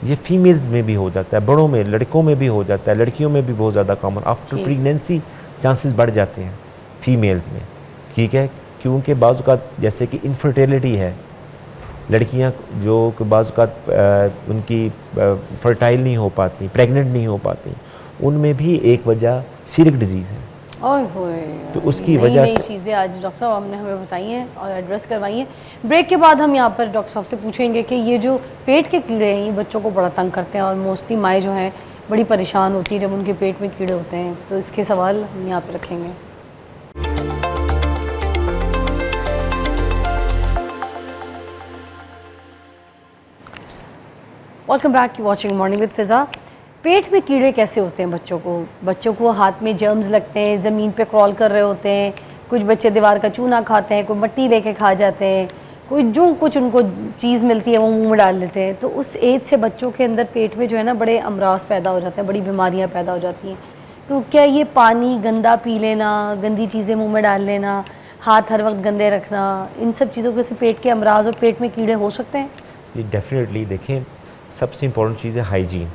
ये फीमेल्स में भी हो जाता है, बड़ों में, लड़कों में भी हो जाता है, लड़कियों में भी बहुत ज़्यादा कॉमन। आफ्टर प्रेगनेंसी चांसेस बढ़ जाते हैं फीमेल्स में, ठीक है, क्योंकि बाज़ का जैसे कि इनफर्टिलिटी है, लड़कियां जो कि बाज़ का उनकी फर्टाइल नहीं हो पाती, प्रेग्नेंट नहीं हो पाती, उनमें भी एक वजह सीरिक डिजीज़ है। ओए होए, तो उसकी वजह से चीज़ें आज डॉक्टर साहब आपने हमें बताई हैं और एड्रेस करवाई हैं। ब्रेक के बाद हम यहाँ पर डॉक्टर साहब से पूछेंगे कि ये जो पेट के कीड़े हैं ये बच्चों को बड़ा तंग करते हैं और मोस्टली माएँ जो हैं बड़ी परेशान होती है जब उनके पेट में कीड़े होते हैं, तो इसके सवाल हम यहाँ पर रखेंगे। Welcome back, you watching morning with Fiza. पेट में कीड़े कैसे होते हैं बच्चों को हाथ में जर्म्स लगते हैं, ज़मीन पे क्रॉल कर रहे होते हैं, कुछ बच्चे दीवार का चूना खाते हैं, कोई मिट्टी लेके खा जाते हैं, कोई जो कुछ उनको चीज़ मिलती है वो मुंह में डाल लेते हैं। तो उस एज से बच्चों के अंदर पेट में जो है ना बड़े अमराज पैदा हो जाते हैं, बड़ी बीमारियाँ पैदा हो जाती हैं। तो क्या ये पानी गंदा पी लेना, गंदी चीज़ें मुँह में डाल लेना, हाथ हर वक्त गंदे रखना, इन सब चीज़ों के से पेट के अमराज और पेट में कीड़े हो सकते हैं? ये डेफिनेटली, देखें सबसे इम्पॉर्टेंट चीज़ है हाइजीन।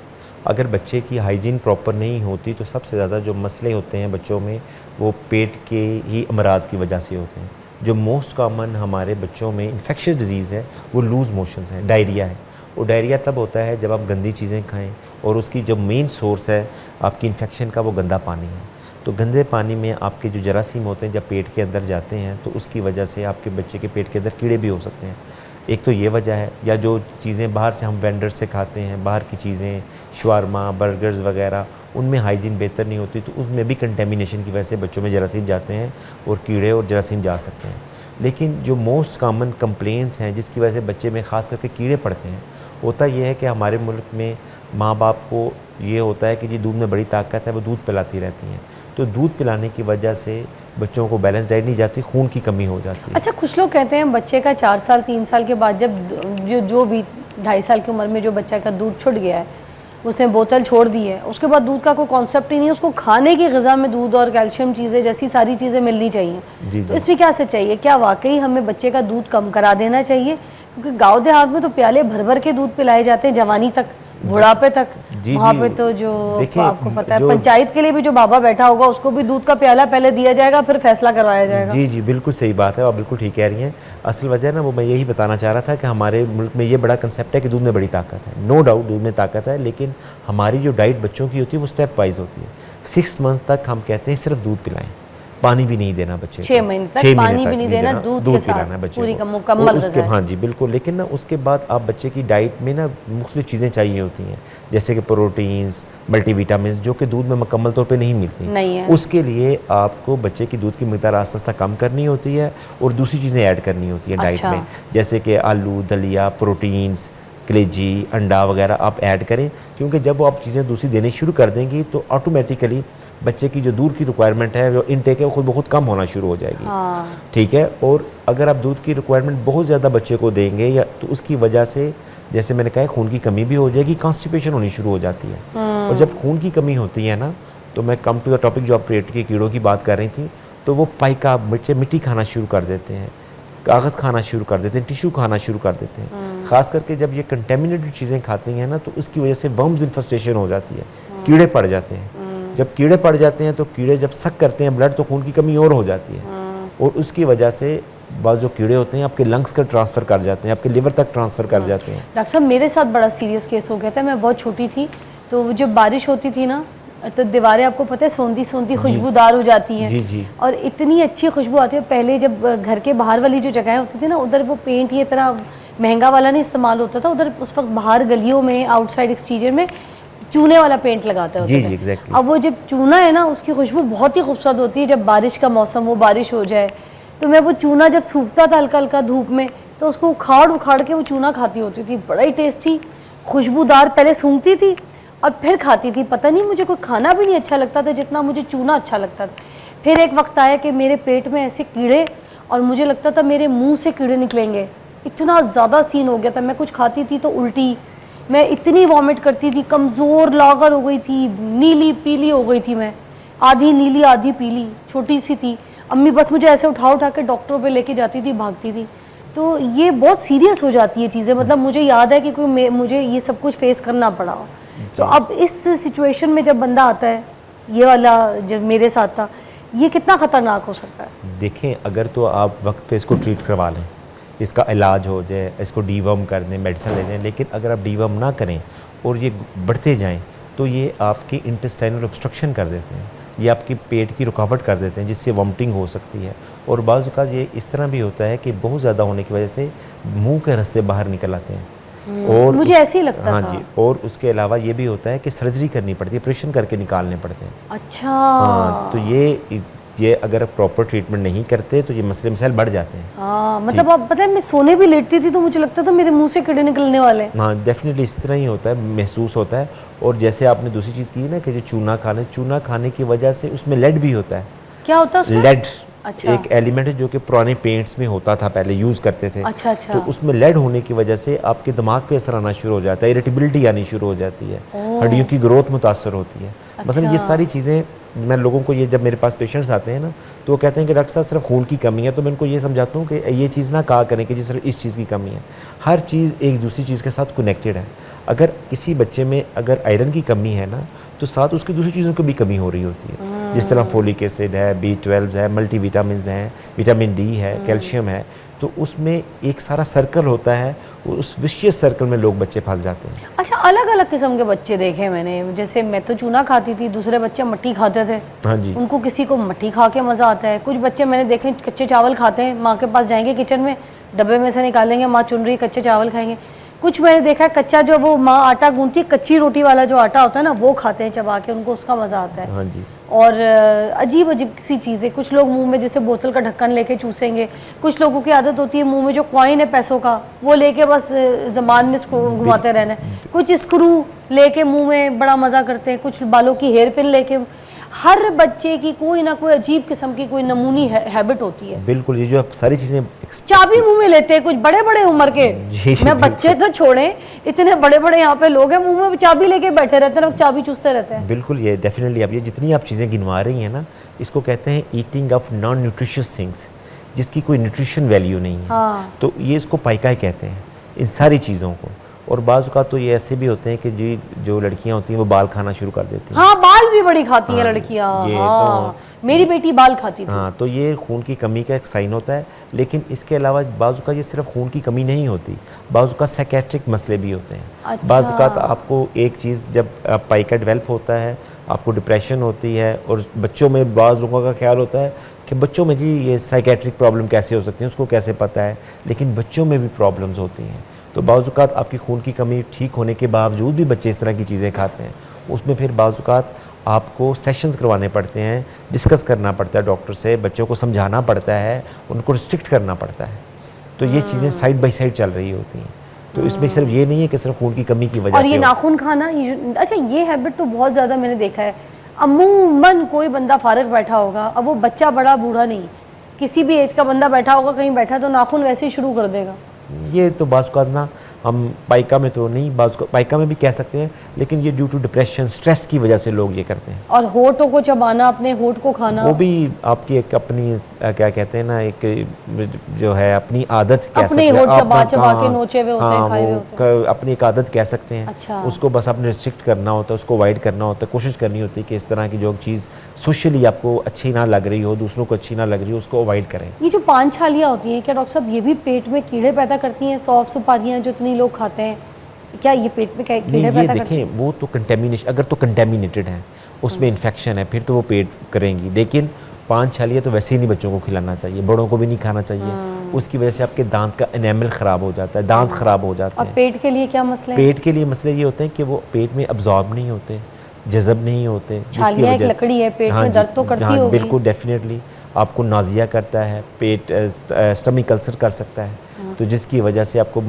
अगर बच्चे की हाइजीन प्रॉपर नहीं होती तो सबसे ज़्यादा जो मसले होते हैं बच्चों में वो पेट के ही अमराज की वजह से होते हैं। जो मोस्ट कॉमन हमारे बच्चों में इन्फेक्शियस डिजीज़ है वो लूज़ मोशंस है, डायरिया है। वो डायरिया तब होता है जब आप गंदी चीज़ें खाएं और उसकी जो मेन सोर्स है आपकी इन्फेक्शन का वो गंदा पानी है। तो गंदे पानी में आपके जो जरासीम होते हैं जब पेट के अंदर जाते हैं तो उसकी वजह से आपके बच्चे के पेट के अंदर कीड़े भी हो सकते हैं। एक तो ये वजह है, या जो चीज़ें बाहर से हम वेंडर से खाते हैं, बाहर की चीज़ें शवारमा, बर्गर्स वगैरह, उनमें हाइजीन बेहतर नहीं होती तो उसमें भी कंटेमिनेशन की वजह से बच्चों में जरासीम जाते हैं और कीड़े और जरासीम जा सकते हैं। लेकिन जो मोस्ट कॉमन कंप्लेंट्स हैं जिसकी वजह से बच्चे में ख़ास करके कीड़े पड़ते हैं, होता ये है कि हमारे मुल्क में माँ बाप को ये होता है कि जी दूध में बड़ी ताकत है, वो दूध पिलाती रहती हैं, तो दूध पिलाने की वजह से बच्चों को बैलेंस डाइट नहीं जाती, खून की कमी हो जाती है। अच्छा, कुछ लोग कहते हैं बच्चे का 4 साल 3 साल के बाद जब जो भी 2.5 साल की उम्र में जो बच्चा का दूध छूट गया है, उसने बोतल छोड़ दी है, उसके बाद दूध का कोई कॉन्सेप्ट ही नहीं है, उसको खाने की ग़िज़ा में दूध और कैल्शियम चीज़ें जैसी सारी चीज़ें मिलनी चाहिए। तो इसमें क्या सच्चाई है? क्या वाकई हमें बच्चे का दूध कम करा देना चाहिए? क्योंकि गाँव देहात में तो प्याले भर भर के दूध पिलाए जाते हैं जवानी तक, बुढ़ापे तक। वहाँ पे तो जो आपको पता है पंचायत के लिए भी जो बाबा बैठा होगा उसको भी दूध का प्याला पहले दिया जाएगा, फिर फैसला करवाया जाएगा। जी बिल्कुल सही बात है, आप बिल्कुल ठीक कह रही हैं। असल वजह ना वो मैं यही बताना चाह रहा था कि हमारे मुल्क में ये बड़ा कंसेप्ट है कि दूध में बड़ी ताकत है। नो डाउट दूध में ताकत है, लेकिन हमारी जो डाइट बच्चों की होती है वो स्टेप वाइज होती है। 6 मंथ तक हम कहते हैं सिर्फ दूध पिलाएं, पानी भी नहीं देना बच्चे को, 6 महीने तक पानी भी नहीं देना, दूध पिलाना बच्चे पूरी को मुकम्मल उसके। हाँ जी बिल्कुल, लेकिन ना उसके बाद आप बच्चे की डाइट में ना मुख्तलिफ चीज़ें चाहिए होती हैं, जैसे कि प्रोटीन्स, मल्टीविटामिन, जो कि दूध में मुकम्मल तौर पे नहीं मिलती नहीं है। उसके लिए आपको बच्चे की दूध की मिक़दार आस्ता आस्ता कम करनी होती है और दूसरी चीज़ें ऐड करनी होती है डाइट में, जैसे कि आलू, दलिया, प्रोटीन्स, कलेजी, अंडा वगैरह आप ऐड करें, क्योंकि जब वो आप चीज़ें दूसरी देनी शुरू कर देंगी तो ऑटोमेटिकली बच्चे की जो दूध की रिक्वायरमेंट है, जो इनटेक है, वो खुद बहुत कम होना शुरू हो जाएगी। ठीक है। और अगर आप दूध की रिक्वायरमेंट बहुत ज़्यादा बच्चे को देंगे या तो उसकी वजह से जैसे मैंने कहा खून की कमी भी हो जाएगी, कॉन्स्टिपेशन होनी शुरू हो जाती है। और जब खून की कमी होती है ना, तो मैं कम टू द टॉपिक जो आप पेट के कीड़ों की बात कर रही थी, तो वो पाइका, बच्चे मिट्टी खाना शुरू कर देते हैं, कागज़ खाना शुरू कर देते हैं, टिश्यू खाना शुरू कर देते हैं। ख़ास करके जब ये कंटेमिनेटेड चीज़ें खाते हैं ना, तो उसकी वजह से वर्म्स इन्फेस्टेशन हो जाती है, कीड़े पड़ जाते हैं। जब कीड़े पड़ जाते हैं तो कीड़े जब सक करते हैं ब्लड, तो खून की कमी और हो जाती है और उसकी वजह से बाज़ जो कीड़े होते हैं आपके लंग्स का ट्रांसफ़र कर जाते हैं, आपके लिवर तक ट्रांसफ़र कर जाते हैं। डॉक्टर साहब मेरे साथ बड़ा सीरियस केस हो गया था, मैं बहुत छोटी थी, तो जब बारिश होती थी ना तो दीवारें आपको पता है सोंधी सोंधी खुशबूदार हो जाती हैं। जी। और इतनी अच्छी खुशबू आती है। पहले जब घर के बाहर वाली जो जगहें होती थी ना, उधर वो पेंट ये तरह महंगा वाला नहीं इस्तेमाल होता था, उधर उस वक्त बाहर गलियों में आउटसाइड एक्सटीरियर में चूने वाला पेंट लगाते होते थे। एग्जैक्टली। अब वो जब चूना है ना, उसकी खुशबू बहुत ही खूबसूरत होती है। जब बारिश का मौसम हो, बारिश हो जाए, तो मैं वो चूना जब सूखता था हल्का हल्का धूप में, तो उसको उखाड़ के वो चूना खाती होती थी। बड़ा ही टेस्टी, खुशबूदार। पहले सूंघती थी और फिर खाती थी। पता नहीं मुझे कोई खाना भी नहीं अच्छा लगता था जितना मुझे चूना अच्छा लगता था। फिर एक वक्त आया कि मेरे पेट में ऐसे कीड़े, और मुझे लगता था मेरे मुँह से कीड़े निकलेंगे, इतना ज़्यादा सीन हो गया था। मैं कुछ खाती थी तो उल्टी, मैं इतनी वॉमिट करती थी, कमज़ोर लागर हो गई थी, नीली पीली हो गई थी मैं, आधी नीली आधी पीली, छोटी सी थी। अम्मी बस मुझे ऐसे उठा के डॉक्टरों पे लेके जाती थी, भागती थी। तो ये बहुत सीरियस हो जाती है चीज़ें, मतलब मुझे याद है कि मुझे ये सब कुछ फेस करना पड़ा। तो अब इस सिचुएशन में जब बंदा आता है, ये वाला जब मेरे साथ था, ये कितना ख़तरनाक हो सकता है? देखें, अगर तो आप वक्त पे इसको ट्रीट करवा लें, इसका इलाज हो जाए, इसको डीवर्म कर दें, मेडिसिन ले जाएं, लेकिन अगर आप डीवर्म ना करें और ये बढ़ते जाएं तो ये आपकी इंटेस्टाइनल ऑब्स्ट्रक्शन कर देते हैं, ये आपकी पेट की रुकावट कर देते हैं, जिससे वॉमिटिंग हो सकती है। और बाज़ औक़ात ये इस तरह भी होता है कि बहुत ज़्यादा होने की वजह से मुंह के रास्ते बाहर निकल आते हैं। और मुझे ऐसे ही लगता हाँ था। जी, और उसके अलावा ये भी होता है कि सर्जरी करनी पड़ती है, ऑपरेशन करके निकालने पड़ते हैं। अच्छा। हाँ, तो ये अगर प्रॉपर ट्रीटमेंट नहीं करते तो ये मसले मसाइल बढ़ जाते हैं। हाँ, मतलब अब पता है, मैं सोने भी लेटती थी तो मुझे लगता था मेरे मुंह से कीड़े निकलने वाले हैं। हाँ, डेफिनेटली इस तरह ही होता है, महसूस होता है। और जैसे आपने दूसरी चीज़ की ना कि जो चूना खाने की वजह से उसमें लेड भी होता है। क्या होता है उसमें? लेड अच्छा। एक एलिमेंट है जो कि पुराने पेंट्स में होता था, पहले यूज़ करते थे। अच्छा। तो उसमें लेड होने की वजह से आपके दिमाग पे असर आना शुरू हो जाता है, इरिटेबिलिटी आनी शुरू हो जाती है, हड्डियों की ग्रोथ मुतासर होती है। मतलब ये सारी चीज़ें मैं लोगों को, ये जब मेरे पास पेशेंट्स आते हैं ना, तो वो कहते हैं कि डॉक्टर साहब सिर्फ खून की कमी है, तो मैं उनको ये समझाता हूँ कि ये चीज़ ना कहा करें कि जी सिर्फ इस चीज़ की कमी है। हर चीज़ एक दूसरी चीज़ के साथ कनेक्टेड है। अगर किसी बच्चे में अगर आयरन की कमी है ना, तो साथ उसकी दूसरी चीज़ों की भी कमी हो रही होती है, जिस तरह फोलिक एसिड है, B12 है, मल्टीविटामिन्स हैं, विटामिन डी है, कैल्शियम है। तो उसमें एक सारा सर्कल होता है, उस विशियस सर्कल में लोग बच्चे फंस जाते हैं। अच्छा, अलग अलग किस्म के बच्चे देखे मैंने, जैसे मैं तो चूना खाती थी, दूसरे बच्चे मट्टी खाते थे। हाँ जी, उनको किसी को मट्टी खा के मज़ा आता है। कुछ बच्चे मैंने देखे कच्चे चावल खाते हैं, माँ के पास जाएंगे किचन में, डब्बे में से निकालेंगे, माँ चुन रही कच्चे चावल खाएंगे। कुछ मैंने देखा है कच्चा, जो वो माँ आटा गूंथती है, कच्ची रोटी वाला जो आटा होता है ना, वो खाते हैं चबा के, उनको उसका मज़ा आता है। हाँ जी। और अजीब अजीब सी चीज़ें, कुछ लोग मुंह में जैसे बोतल का ढक्कन लेके चूसेंगे, कुछ लोगों की आदत होती है मुंह में जो कॉइन है पैसों का, वो लेके बस ज़बान में घुमाते रहना है। कुछ स्क्रू लेके मुंह में बड़ा मज़ा करते हैं, कुछ बालों की हेयर पिन लेके। हर बच्चे की कोई ना कोई अजीब किस्म की कोई नमूनी हैबिट होती है। बिल्कुल, ये जो आप सारी चीज़ें चाबी मुंह में लेते हैं कुछ बड़े बड़े उम्र के। मैं बच्चे तो छोड़े, इतने बड़े बड़े यहाँ पे लोग हैं, मुंह में चाबी लेके बैठे रहते हैं, लोग चाबी चूसते रहते हैं। बिल्कुल, ये डेफिनेटली आप ये जितनी आप चीज़ें गिनवा रही हैं ना, इसको कहते हैं eating of non nutritious things, जिसकी कोई न्यूट्रिशन वैल्यू नहीं है। हाँ। तो ये इसको पाइकाई कहते हैं, इन सारी चीज़ों को। और बाज़ का तो ये ऐसे भी होते हैं कि जी जो लड़कियां होती हैं वो बाल खाना शुरू कर देती हैं। हाँ, बाल भी बड़ी खाती हैं लड़कियां। हाँ, मेरी बेटी बाल खाती थी। हाँ, तो ये खून की कमी का एक साइन होता है। लेकिन इसके अलावा बाज़ का ये सिर्फ खून की कमी नहीं होती, बाज़ का साइकेट्रिक मसले भी होते हैं। अच्छा। बाज़ का आपको एक चीज़, जब पाइका डेवलप होता है, आपको डिप्रेशन होती है। और बच्चों में बाज़ लोगों का ख्याल होता है कि बच्चों में जी ये साइकेट्रिक प्रॉब्लम कैसे हो सकती है, उसको कैसे पता है, लेकिन बच्चों में भी प्रॉब्लम्स होती हैं। तो बाज़ औक़ात आपकी खून की कमी ठीक होने के बावजूद भी बच्चे इस तरह की चीज़ें खाते हैं, उसमें फिर बाज़ औक़ात आपको सेशंस करवाने पड़ते हैं, डिस्कस करना पड़ता है डॉक्टर से, बच्चों को समझाना पड़ता है, उनको रिस्ट्रिक्ट करना पड़ता है। तो ये चीज़ें साइड बाय साइड चल रही होती हैं। तो इसमें सिर्फ ये नहीं है कि सिर्फ खून की कमी की वजह और से। ये नाखून खाना, अच्छा ये हैबिट तो बहुत ज़्यादा मैंने देखा है। अमूमन कोई बंदा फारग बैठा होगा, अब वो बच्चा बड़ा बूढ़ा नहीं, किसी भी एज का बंदा बैठा होगा कहीं बैठा, तो नाखून वैसे ही शुरू कर देगा। ये तो बाज़ औक़ात ना, हम पाइका में तो नहीं, पाइका में भी कह सकते हैं, लेकिन ये ड्यू टू डिप्रेशन, स्ट्रेस की वजह से लोग ये करते हैं। और होठों को चबाना, अपने होठ को खाना, वो भी आपकी एक अपनी क्या कहते हैं ना, एक जो है अपनी आदत कह सकते अपने हैं। होठ चबा के नोचे हुए होते हैं, खाए हुए होते हैं। अपनी एक आदत कह सकते हैं। अच्छा। उसको बस आपने रिस्ट्रिक्ट करना होता है, उसको अवॉइड करना होता है, कोशिश करनी होती है कि इस तरह की जो चीज़ सोशली आपको अच्छी ना लग रही हो, दूसरों को अच्छी ना लग रही हो, उसको अवॉइड करें। ये जो पान छालियाँ होती हैं, क्या डॉक्टर साहब ये भी पेट में कीड़े पैदा करती हैं? सौंफ सुपारियाँ जो इतनी लोग खाते हैं, क्या ये पेट में कीड़े पैदा करती हैं? देखें, वो तो कंटेमिनेशन, अगर तो कंटेमिनेटेड है, उसमें इन्फेक्शन है, फिर तो वो पेट करेंगी। लेकिन पान छालियाँ तो वैसे ही नहीं बच्चों को खिलाना चाहिए, बड़ों को भी नहीं खाना चाहिए। उसकी वजह से आपके दांत का एनेमल ख़राब हो जाता है, दांत ख़राब हो जाते और हैं। पेट के लिए क्या मसले हैं? पेट के लिए मसले ये होते हैं कि वो पेट में अब्जॉर्ब नहीं होते, जज़ब नहीं होते। छालियाँ एक लकड़ी है, पेट में दर्द तो करती होगी। बिल्कुल, डेफिनेटली आपको नाज़िया करता है, पेट स्टमक अल्सर कर सकता है, तो जिसकी वजह से आपको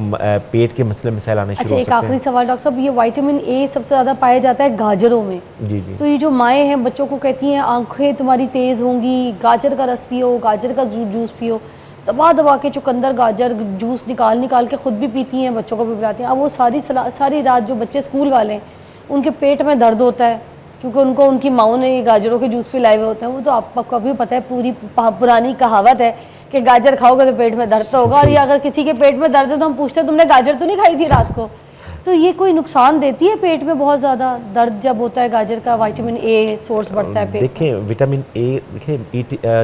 पेट के मसले मसाइल आने शुरू हो एक सकते हैं। आखिरी सवाल डॉक्टर साहब, ये विटामिन ए सबसे ज़्यादा पाया जाता है गाजरों में। जी जी। तो ये जो माएँ हैं बच्चों को कहती हैं आंखें तुम्हारी तेज़ होंगी, गाजर का रस पियो, गाजर का जूस पियो, दबा दबा के चुकंदर गाजर जूस निकाल के ख़ुद भी पीती हैं, बच्चों को भी पिलाती हैं। अब वो सारी रात जो बच्चे स्कूल वाले हैं उनके पेट में दर्द होता है क्योंकि उनको उनकी माओ ने गाजरों के जूस पिलाए हुए होते हैं। वो तो आपको भी पता है, पूरी पुरानी कहावत है कि गाजर खाओगे तो पेट में दर्द तो होगा। और ये अगर किसी के पेट में दर्द है तो हम पूछते हैं तुमने गाजर तो नहीं खाई थी रात को? तो ये कोई नुकसान देती है पेट में? बहुत ज़्यादा दर्द जब होता है गाजर का विटामिन ए सोर्स बढ़ता है पेट में। देखें विटामिन ए,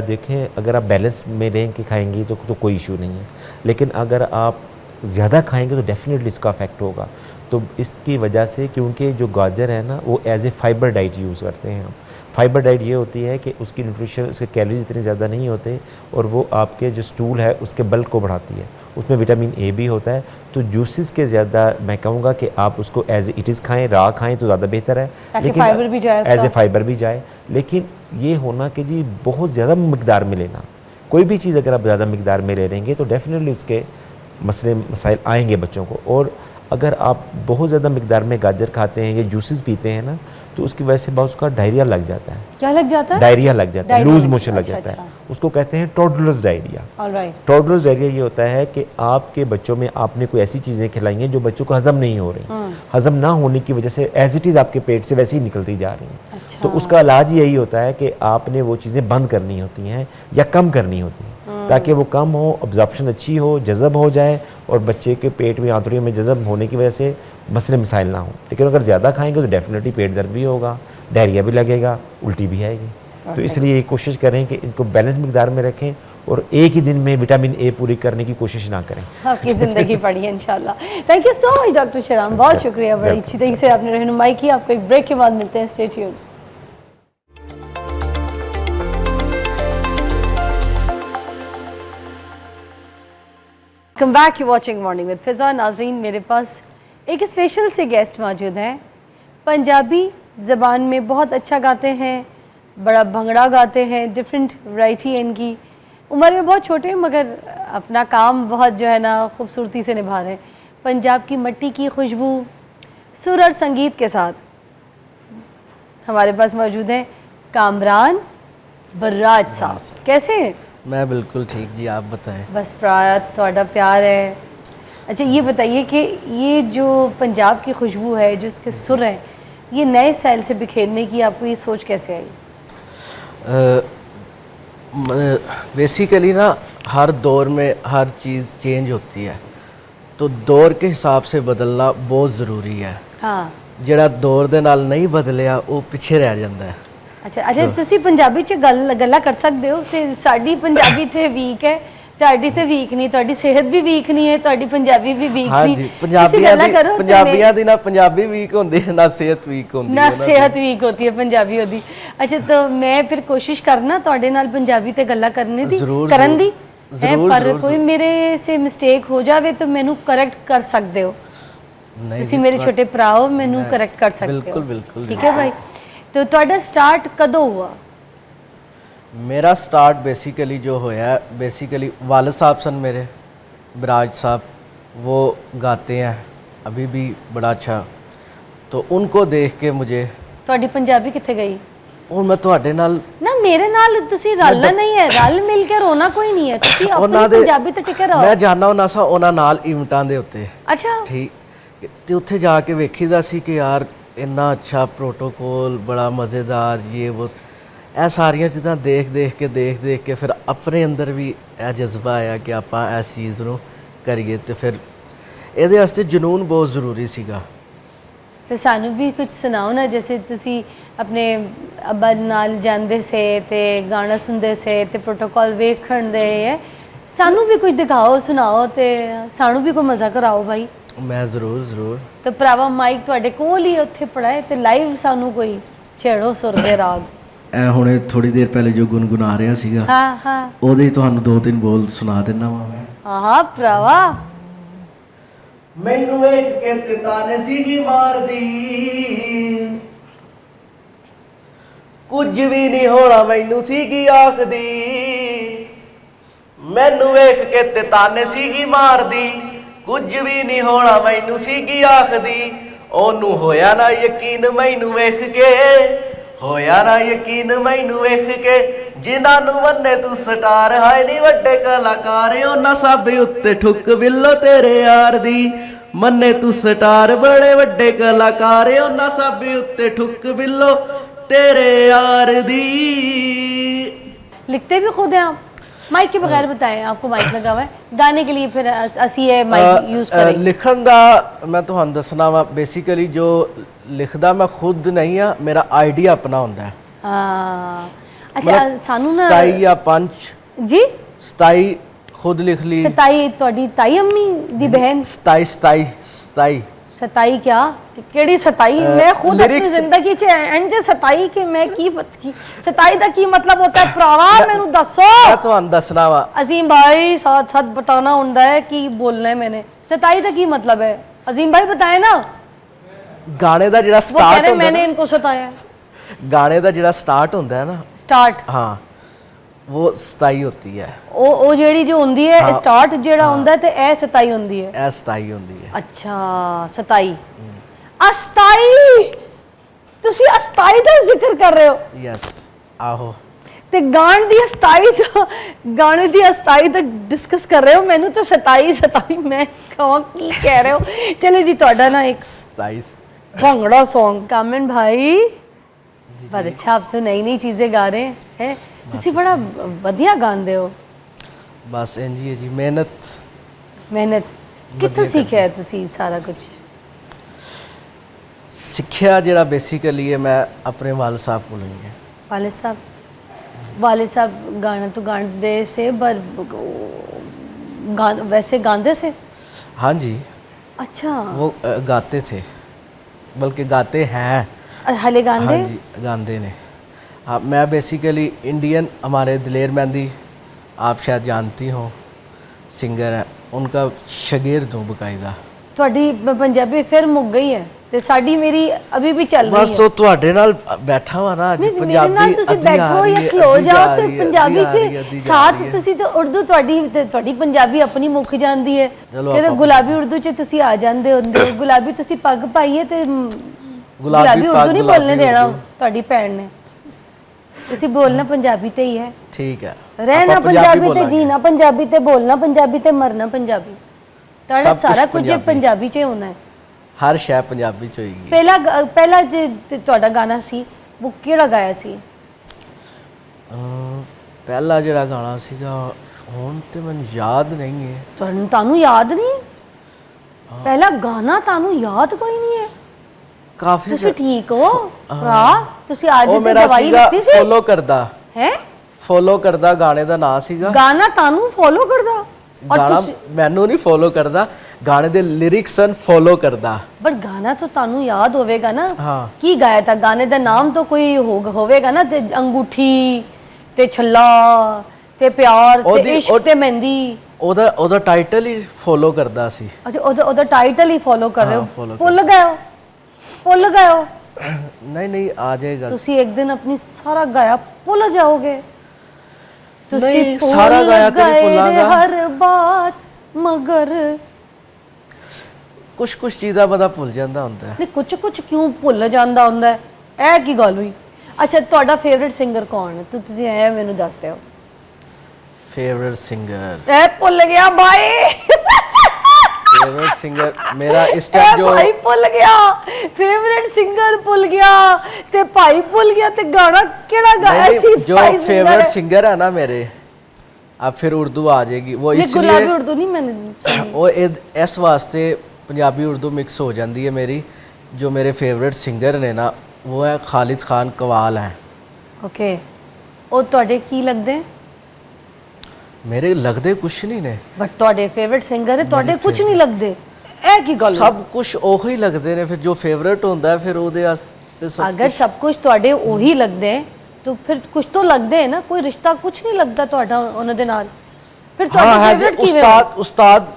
देखें अगर आप बैलेंस में रहें कि खाएंगी तो कोई इशू नहीं है, लेकिन अगर आप ज़्यादा खाएंगे तो डेफिनेटली इसका अफेक्ट होगा। तो इसकी वजह से, क्योंकि जो गाजर है ना वो as a fibre diet use करते हैं हम। फाइबर डाइट ये होती है कि उसकी न्यूट्रिशन, उसके कैलोरीज इतने ज़्यादा नहीं होते और वो आपके जो स्टूल है उसके बल्क को बढ़ाती है। उसमें विटामिन ए भी होता है। तो जूसेस के ज़्यादा मैं कहूँगा कि आप उसको एज इट इज़ खाएं, रा खाएं तो ज़्यादा बेहतर है, लेकिन फाइबर भी जाए, एज ए फाइबर भी जाए। लेकिन ये होना कि जी बहुत ज़्यादा मकदार में लेना, कोई भी चीज़ अगर आप ज़्यादा मकदार में ले लेंगे तो डेफिनेटली उसके मसाइल आएंगे बच्चों को। और अगर आप बहुत ज़्यादा मकदार में गाजर खाते हैं या जूसेस पीते हैं ना तो उसकी वजह से बहुत उसका डायरिया लग जाता है। क्या लग जाता है? डायरिया लग जाता है, लूज मोशन लग अच्छा, जाता है। अच्छा। उसको कहते हैं toddlers diarrhoea. Alright. Toddlers diarrhoea ये होता है कि आपके बच्चों में आपने कोई ऐसी चीज़ें खिलाई हैं जो बच्चों को हजम नहीं हो रही, हजम ना होने की वजह से एज इट इज़ आपके पेट से वैसे ही निकलती जा रही हैं। अच्छा। तो उसका इलाज यही होता है कि आपने वो चीज़ें बंद करनी होती हैं या कम करनी होती हैं ताकि वो कम हो, अब्जॉर्प्शन अच्छी हो, जज़ब हो जाए और बच्चे के पेट में, आंतड़ियों में जज़ब होने की वजह से मसले मसाइल ना हो। लेकिन अगर ज़्यादा खाएंगे तो डेफिनेटली पेट दर्द भी होगा, डायरिया भी लगेगा, उल्टी भी आएगी। तो इसलिए कोशिश करें कि इनको बैलेंस मकदार में रखें और एक ही दिन में विटामिन ए पूरी करने की कोशिश ना करें। आपकी ज़िंदगी पड़ी है इंशाल्लाह। Thank you so much doctor Shahram, बहुत शुक्रिया, बड़ी अच्छी तरीके से आपने रहनुमाई की। आपको एक ब्रेक के बाद मिलते हैं, stay tuned. Come back, you watching morning with Fiza. नाजरीन, मेरे पास एक स्पेशल से गेस्ट मौजूद हैं। पंजाबी ज़बान में बहुत अच्छा गाते हैं, बड़ा भंगड़ा गाते हैं, डिफरेंट वैरायटी है इनकी। उम्र में बहुत छोटे हैं मगर अपना काम बहुत जो है ना खूबसूरती से निभा रहे हैं। पंजाब की मिट्टी की खुशबू, सुर और संगीत के साथ हमारे पास मौजूद हैं कामरान बर्राज साहब। कैसे हैं? मैं बिल्कुल ठीक जी, आप बताएं। बस थोड़ा प्यार है। अच्छा ये बताइए कि ये जो पंजाब की खुशबू है, जो इसके सुर हैं, ये नए स्टाइल से बिखेरने की आपको ये सोच कैसे आई? बेसिकली ना हर दौर में हर चीज़ चेंज होती है, तो दौर के हिसाब से बदलना बहुत ज़रूरी है। हाँ। ਜਿਹੜਾ दौर ਦੇ ਨਾਲ नहीं बदलिया वो पिछे रह ਜਾਂਦਾ है। अच्छा, ਤੁਸੀਂ ਪੰਜਾਬੀ 'ਚ ਗੱਲਾਂ ਕਰ ਸਕਦੇ ਹੋ ਤੇ ਸਾਡੀ ਪੰਜਾਬੀ ਤੇ ਵੀਕ ਹੈ, ਤੁਹਾਡੀ ਤੇ ਵੀਕ ਨਹੀਂ, ਤੁਹਾਡੀ ਸਿਹਤ ਵੀ ਵੀਕ ਨਹੀਂ ਹੈ, ਤੁਹਾਡੀ ਪੰਜਾਬੀ ਵੀ ਵੀਕ हाँ ਨਹੀਂ। जी, पंजाबियां दी ना पंजाबी वीक होंदी है ना सेहत वीक होंदी ना है ना सेहत वीक होती है पंजाबी होती। अच्छा, तो मैं फिर कोशिश करना ਤੁਹਾਡੇ ਨਾਲ ਪੰਜਾਬੀ ਤੇ ਗੱਲਾਂ ਕਰਨੇ ਦੀ, ਕਰਨ ਦੀ ਹੈ, ਪਰ ਕੋਈ ਮੇਰੇ से ਮਿਸਟੇਕ ਹੋ ਜਾਵੇ ਤਾਂ ਮੈਨੂੰ ਕਰੈਕਟ ਕਰ ਸਕਦੇ ਹੋ। ਤੁਸੀਂ ਮੇਰੇ ਛੋਟੇ ਭਰਾ ਹੋ, ਮੈਨੂੰ ਕਰੈਕਟ ਕਰ ਸਕਦੇ ਹੋ। बिल्कुल बिल्कुल। ठीक है भाई। तो ਤੁਹਾਡਾ स्टार्ट कदों हुआ? मेरा स्टार्ट बेसिकली जो होया है, बेसिकली वालिद साहब सन मेरे, बराज साहब, वो गाते हैं अभी भी बड़ा अच्छा, तो उनको देख के मुझे ਤੁਹਾਡੀ ਪੰਜਾਬੀ ਕਿੱਥੇ ਗਈ? ਹੁਣ ਮੈਂ ਤੁਹਾਡੇ ਨਾਲ ਨਾ ਮੇਰੇ ਨਾਲ ਤੁਸੀਂ ਰਲਣਾ ਨਹੀਂ ਹੈ, ਰਲ ਮਿਲ ਕੇ ਰੋਣਾ ਕੋਈ ਨਹੀਂ ਹੈ, ਤੁਸੀਂ ਆਪਣੀ ਪੰਜਾਬੀ ਤੇ ਟਿਕੇ ਰਹੋ। ਮੈਂ ਜਾਣਦਾ ਹੁੰਦਾ ਸਾਂ ਉਹਨਾਂ ਨਾਲ ਇਵੈਂਟਾਂ ਦੇ ਉੱਤੇ। ਅੱਛਾ। ਠੀਕ, ਤੇ ਉੱਥੇ ਜਾ ਕੇ ਵੇਖੀਦਾ ਸੀ ਕਿ ਯਾਰ ਇੰਨਾ ਅੱਛਾ ਪ੍ਰੋਟੋਕੋਲ, ਬੜਾ ਮਜ਼ੇਦਾਰ, ਇਹ ਉਹ, ਇਹ ਸਾਰੀਆਂ ਚੀਜ਼ਾਂ ਦੇਖ ਕੇ ਫਿਰ ਆਪਣੇ ਅੰਦਰ ਵੀ ਇਹ ਜਜ਼ਬਾ ਆਇਆ ਕਿ ਆਪਾਂ ਇਸ ਚੀਜ਼ ਨੂੰ ਕਰੀਏ, ਤੇ ਫਿਰ ਇਹਦੇ ਵਾਸਤੇ ਜਨੂਨ ਬਹੁਤ ਜ਼ਰੂਰੀ ਸੀਗਾ। ਤੇ ਸਾਨੂੰ ਵੀ ਕੁਝ ਸੁਣਾਓ ਨਾ, ਜੈਸੇ ਤੁਸੀਂ ਆਪਣੇ ਅੱਬਾ ਨਾਲ ਜਾਂਦੇ ਸੇ ਤੇ ਗਾਣਾ ਸੁਣਦੇ ਸੇ ਤੇ ਪ੍ਰੋਟੋਕੋਲ ਵੇਖਣ ਦੇ, ਸਾਨੂੰ ਵੀ ਕੁਝ ਦਿਖਾਓ, ਸੁਣਾਓ ਤੇ ਸਾਨੂੰ ਵੀ ਕੋਈ ਮਜ਼ਾ ਕਰਾਓ ਭਾਈ। ਮੈਂ ਜ਼ਰੂਰ। ਤੇ ਭਰਾਵਾ ਮਾਈਕ ਤੁਹਾਡੇ ਕੋਲ ਹੀ ਉੱਥੇ ਪੜਾਏ ਤੇ ਲਾਈਵ ਸਾਨੂੰ ਕੋਈ ਛੇੜੋ ਸੁਰ ਦੇ ਰਾਗ। ਐ ਹੁਣੇ ਥੋੜੀ ਦੇਰ ਪਹਿਲੇ ਜੋ ਗੁਨਗੁਨਾ ਰਿਹਾ ਸੀਗਾ, ਹਾਂ ਉਹਦੇ ਹੀ ਤੁਹਾਨੂੰ 2-3 ਬੋਲ ਸੁਣਾ ਦਿੰਦਾ ਵਾਂ ਮੈਂ। ਆਹਾ ਭਰਾਵਾ। ਮੈਨੂੰ ਵੇਖ ਕੇ ਤੇ ਤਾਨੇ ਸੀਗੀ ਮਾਰਦੀ, ਕੁਝ ਵੀ ਨਹੀਂ ਹੋਣਾ ਮੈਨੂੰ ਸੀਗੀ ਆਖਦੀ, ਮੈਨੂੰ ਵੇਖ ਕੇ ਤੇ ਤਾਨੇ ਸੀਗੀ ਮਾਰਦੀ, ਕੁਝ ਵੀ ਨਹੀਂ ਹੋਣਾ ਮੈਨੂੰ ਸੀਗੀ ਆਖਦੀ, ਉਹਨੂੰ ਹੋਇਆ ਨਾ ਯਕੀਨ ਮੈਨੂੰ ਵੇਖ ਕੇ, ਹੋਇਆ ਨਾ ਯਕੀਨ ਮੈਨੂੰ ਵੇਖ ਕੇ ਜਿਨ੍ਹਾਂ ਨੂੰ ਮੰਨੇ ਤੂੰ ਸਟਾਰ ਹਾਏ ਨੀ ਵੱਡੇ ਕਲਾਕਾਰ ਉਹਨਾਂ ਸਭ ਉੱਤੇ ਠੁੱਕ ਬਿੱਲੋ ਤੇਰੇ ਯਾਰ ਦੀ ਮੰਨੇ ਤੂੰ ਸਟਾਰ ਬੜੇ ਵੱਡੇ ਕਲਾਕਾਰ ਉਹਨਾਂ ਸਭ ਉੱਤੇ ਠੁੱਕ ਬਿੱਲੋ तेरे यार दी। लिखते भी खुद हैं आप? माइक के बगैर बताएं, आपको माइक लगा हुआ है गाने के लिए, फिर ਅਸੀਂ ਇਹ ਮਾਈਕ ਯੂਜ਼ ਕरेंगे। ਲਿਖਣ ਦਾ ਮੈਂ ਤੁਹਾਨੂੰ ਦੱਸਣਾ ਵਾ ਬੇਸਿਕਲੀ ਜੋ ਲਿਖਦਾ ਮੈਂ ਖੁਦ ਨਹੀਂ ਆ, ਮੇਰਾ ਆਈਡੀਆ ਆਪਣਾ ਹੁੰਦਾ ਹੈ। ਹਾਂ ਅੱਛਾ ਸਾਨੂੰ ਨਾ 27 ਜਾਂ 5 ਜੀ 27 ਖੁਦ ਲਿਖ ਲਈ। 27 ਤੁਹਾਡੀ ਤਾਈ ਅੰਮੀ ਦੀ ਬਹਿਨ? 27 27 क्या ਕਿਹੜੀ 27? ਮੈਂ ਖੁਦ ਆਪਣੀ ਜ਼ਿੰਦਗੀ 'ਚ ਇੰਜ 27 ਕਿ ਮੈਂ ਕੀ 27 ਦਾ ਕੀ ਮਤਲਬ ਹੁੰਦਾ ਹੈ ਭਰਾਵਾ ਮੈਨੂੰ ਦੱਸੋ। ਮੈਂ ਤੁਹਾਨੂੰ ਦੱਸਣਾ ਵਾ अजीम भाई साथ साथ बताना ਹੁੰਦਾ है कि बोलना है मैंने। 27 ਦਾ ਕੀ मतलब है अजीम भाई बताए ना। ਗਾਣੇ ਦਾ ਜਿਹੜਾ वो कह ਸਟਾਰਟ रहे ਹੁੰਦਾ मैंने ਹੈ इनको सताया। ਗਾਣੇ ਦਾ ਜਿਹੜਾ ਸਟਾਰਟ ਹੁੰਦਾ ਹੈ ਨਾ स्टार्ट हाँ वो 27 होती है। ਉਹ ਜਿਹੜੀ ਜੋ ਹੁੰਦੀ ਹੈ ਸਟਾਰਟ ਜਿਹੜਾ ਹੁੰਦਾ ਤੇ ਇਹ 27 ਹੁੰਦੀ ਹੈ। ਇਹ 27 ਹੁੰਦੀ ਹੈ। ਅੱਛਾ 27 27 ਤੁਸੀਂ 27 ਦਾ ਜ਼ਿਕਰ ਕਰ ਰਹੇ ਹੋ? ਯੈਸ ਆਹੋ। ਤੇ ਗਾਣ ਦੀ 27 ਦਾ ਗਾਣੇ ਦੀ 27 ਦਾ ਡਿਸਕਸ ਕਰ ਰਹੇ ਹੋ, ਮੈਨੂੰ ਤਾਂ 27 ਮੈਂ ਕਹਾਂ ਕੀ ਕਹਿ ਰਹੇ ਹੋ। ਚਲੋ ਜੀ ਤੁਹਾਡਾ ਨਾ ਇੱਕ 27 ਭੰਗੜਾ सॉन्ग कामन भाई बहुत अच्छा, आप तो नई नई चीजें गा रहे हैं। ਤੁਸੀਂ ਬੜਾ ਵਧੀਆ ਗਾਉਂਦੇ ਹੋ। ਬਸ ਇੰਜ ਹੀ ਹੈ ਜੀ, ਮਿਹਨਤ ਕਿੱਥੋਂ ਸਿੱਖਿਆ ਤੁਸੀਂ ਸਾਰਾ ਕੁਝ? ਸਿੱਖਿਆ ਜਿਹੜਾ ਬੇਸਿਕਲੀ ਹੈ ਮੈਂ ਆਪਣੇ ਵਾਲ ਸਾਹਿਬ ਕੋਲੋਂ ਹੀ ਹੈ। वाले साहब गाना तो गाते से पर वैसे गाते से? हाँ जी अच्छा वो गाते थे, बल्कि गाते हैं। हले गाते? हाँ जी गाते ने। हाँ मैं बेसिकली इंडियन, हमारे दिलेर मेहंदी आप शायद जानती हो सिंगर है, उनका शागिर्द हूँ बकायदा। ਤੁਹਾਡੀ ਪੰਜਾਬੀ ਫਿਰ ਮੁੱਕ ਗਈ ਹੈ ਤੇ ਸਾਡੀ ਮੇਰੀ ਅਭੀ ਵੀ ਚੱਲ ਰਹੀ ਹੈ। ਬਸ ਉਹ ਤੁਹਾਡੇ ਨਾਲ ਬੈਠਾ ਵਾ ਨਾ ਅੱਜ ਪੰਜਾਬੀ ਨਾਲ ਤੁਸੀਂ ਬੈਠੋ ਜਾਂ ਖਲੋ ਜਾਓ ਤੇ ਪੰਜਾਬੀ ਦੇ ਸਾਥ ਤੁਸੀਂ ਤੇ ਉਰਦੂ ਤੁਹਾਡੀ ਪੰਜਾਬੀ ਆਪਣੀ ਮੁੱਕ ਜਾਂਦੀ ਹੈ। ਕਿਤੇ ਗੁਲਾਬੀ ਉਰਦੂ ਚ ਤੁਸੀਂ ਆ ਜਾਂਦੇ ਹੁੰਦੇ ਹੋ। ਗੁਲਾਬੀ ਤੁਸੀਂ ਪੱਗ ਪਾਈਏ ਤੇ ਗੁਲਾਬੀ ਉਰਦੂ ਨਹੀਂ ਬੋਲਣੇ ਦੇਣਾ ਤੁਹਾਡੀ ਭੈਣ ਨੇ। ਤੁਸੀਂ ਬੋਲਣਾ ਪੰਜਾਬੀ ਤੇ ਹੀ ਹੈ। ਠੀਕ ਹੈ, ਰਹਿਣਾ ਪੰਜਾਬੀ ਤੇ, ਜੀਣਾ ਪੰਜਾਬੀ ਤੇ, ਬੋਲਣਾ ਪੰਜਾਬੀ ਤੇ, ਮਰਨਾ ਪੰਜਾਬੀ। ਤੁਹਾਡਾ ਸਾਰਾ ਕੁਝ ਪੰਜਾਬੀ ਚ ਹੋਣਾ ਹੈ। ਹਰ ਸ਼ੈ ਪੰਜਾਬੀ ਚ ਹੋਏਗੀ। ਪਹਿਲਾ ਜੇ ਤੁਹਾਡਾ ਗਾਣਾ ਸੀ ਉਹ ਕਿਹੜਾ ਗਾਇਆ ਸੀ? ਪਹਿਲਾ ਜਿਹੜਾ ਗਾਣਾ ਸੀਗਾ ਹੁਣ ਤੇ ਮੈਨੂੰ ਯਾਦ ਨਹੀਂ ਹੈ। ਤੁਹਾਨੂੰ ਯਾਦ ਨਹੀਂ? ਪਹਿਲਾ ਗਾਣਾ ਤੁਹਾਨੂੰ ਯਾਦ ਕੋਈ ਨਹੀਂ ਹੈ? ਕਾਫੀ ਤੁਸੀਂ ਠੀਕ ਹੋ ਭਰਾ? ਤੁਸੀਂ ਅੱਜ ਤੇ ਦਵਾਈ ਲਿੱਤੀ ਸੀ? ਫੋਲੋ ਕਰਦਾ ਹੈ? ਫੋਲੋ ਕਰਦਾ ਗਾਣੇ ਦਾ ਨਾਂ ਸੀਗਾ। ਗਾਣਾ ਤੁਹਾਨੂੰ ਫੋਲੋ ਕਰਦਾ? ਗਾਣਾ ਮੈਨੂੰ ਨਹੀਂ ਫੋਲੋ ਕਰਦਾ, ਗਾਣੇ ਦੇ ਲਿਰਿਕਸ ਹਨ ਫੋਲੋ ਕਰਦਾ। ਪਰ ਗਾਣਾ ਤਾਂ ਤੁਹਾਨੂੰ ਯਾਦ ਹੋਵੇਗਾ ਨਾ। ਹਾਂ ਕੀ ਗਾਇਆ ਤਾਂ? ਗਾਣੇ ਦਾ ਨਾਮ ਤਾਂ ਕੋਈ ਹੋਵੇਗਾ ਨਾ। ਤੇ ਅੰਗੂਠੀ ਤੇ ਛੱਲਾ ਤੇ ਪਿਆਰ ਤੇ ਇਸ਼ਕ ਤੇ ਮਹਿੰਦੀ, ਉਹਦਾ ਟਾਈਟਲ ਹੀ ਫੋਲੋ ਕਰਦਾ ਸੀ। ਅੱਛਾ ਉਹਦਾ ਟਾਈਟਲ ਹੀ ਫੋਲੋ ਕਰ ਰਹੇ ਹੋ? ਭੁੱਲ ਗਏ ਹੋ? ਨਹੀਂ ਆ ਜਾਏਗਾ। ਤੁਸੀਂ ਇੱਕ ਦਿਨ ਆਪਣੀ ਸਾਰਾ ਗਾਇਆ ਭੁੱਲ ਜਾਓਗੇ। ਤੁਸੀਂ ਸਾਰਾ ਗਾਇਆ ਤੇ ਨਹੀਂ ਭੁੱਲਾਂਗਾ। ਹਰ ਬਾਤ ਮਗਰ ਕੁਝ ਚੀਜ਼ਾਂ ਬੰਦਾ ਭੁੱਲ ਜਾਂਦਾ ਹੁੰਦਾ ਹੈ। ਨਹੀਂ ਕੁਝ ਕਿਉਂ ਭੁੱਲ ਜਾਂਦਾ ਹੁੰਦਾ ਹੈ? ਇਹ ਕੀ ਗੱਲ ਹੋਈ? ਅੱਛਾ ਤੁਹਾਡਾ ਫੇਵਰਿਟ ਸਿੰਗਰ ਕੌਣ ਹੈ? ਤੁਸੀਂ ਐ ਮੈਨੂੰ ਦੱਸ ਦਿਓ। ਫੇਵਰਿਟ ਸਿੰਗਰ ਇਹ ਭੁੱਲ ਗਿਆ ਬਾਈ। ਫੇਵਰਿਟ ਸਿੰਗਰ ਮੇਰਾ ਇਸ ਟਾਈਮ ਜੋ ਭਾਈ ਭੁੱਲ ਗਿਆ, ਫੇਵਰਿਟ ਸਿੰਗਰ ਭੁੱਲ ਗਿਆ ਤੇ ਭਾਈ ਭੁੱਲ ਗਿਆ ਤੇ ਗਾਣਾ ਕਿਹੜਾ ਗਾਇਆ ਸੀ? जो फेवरेट सिंगर है ना मेरे, अब फिर उर्दू आ जाएगी वो, इसलिए गुलाबी उर्दू नहीं मैंने वो इस वास्ते पंजाबी उर्दू मिक्स हो जाती है मेरी। जो मेरे फेवरेट सिंगर ने ना वो है खालिद खान कवाल हैं। ओके ਉਹ ਤੁਹਾਡੇ ਕੀ ਲੱਗਦੇ? ਮੇਰੇ ਲੱਗਦੇ ਕੁਛ ਨਹੀਂ ਨੇ। ਬਟ ਤੁਹਾਡੇ ਫੇਵਰਿਟ ਸਿੰਗਰ ਹੈ, ਤੁਹਾਡੇ ਕੁਝ ਨਹੀਂ ਲੱਗਦੇ। ਇਹ ਕੀ ਗੱਲ? ਸਭ ਕੁਝ ਉਹੀ ਲੱਗਦੇ ਨੇ। ਫਿਰ ਜੋ ਫੇਵਰਿਟ ਹੁੰਦਾ ਫਿਰ ਉਹਦੇ ਵਾਸਤੇ ਸਭ ਅਗਰ ਸਭ ਕੁਝ ਤੁਹਾਡੇ ਉਹੀ ਲੱਗਦੇ तो फिर कुछ तो लगते है ना, कोई रिश्ता कुछ नहीं लगता ਤੁਹਾਡਾ ਉਹਨਾਂ ਦੇ ਨਾਲ। फिर ਤੁਹਾਡੇ ਫੇਵਰਿਟ ਕਿਵੇਂ? उस्ताद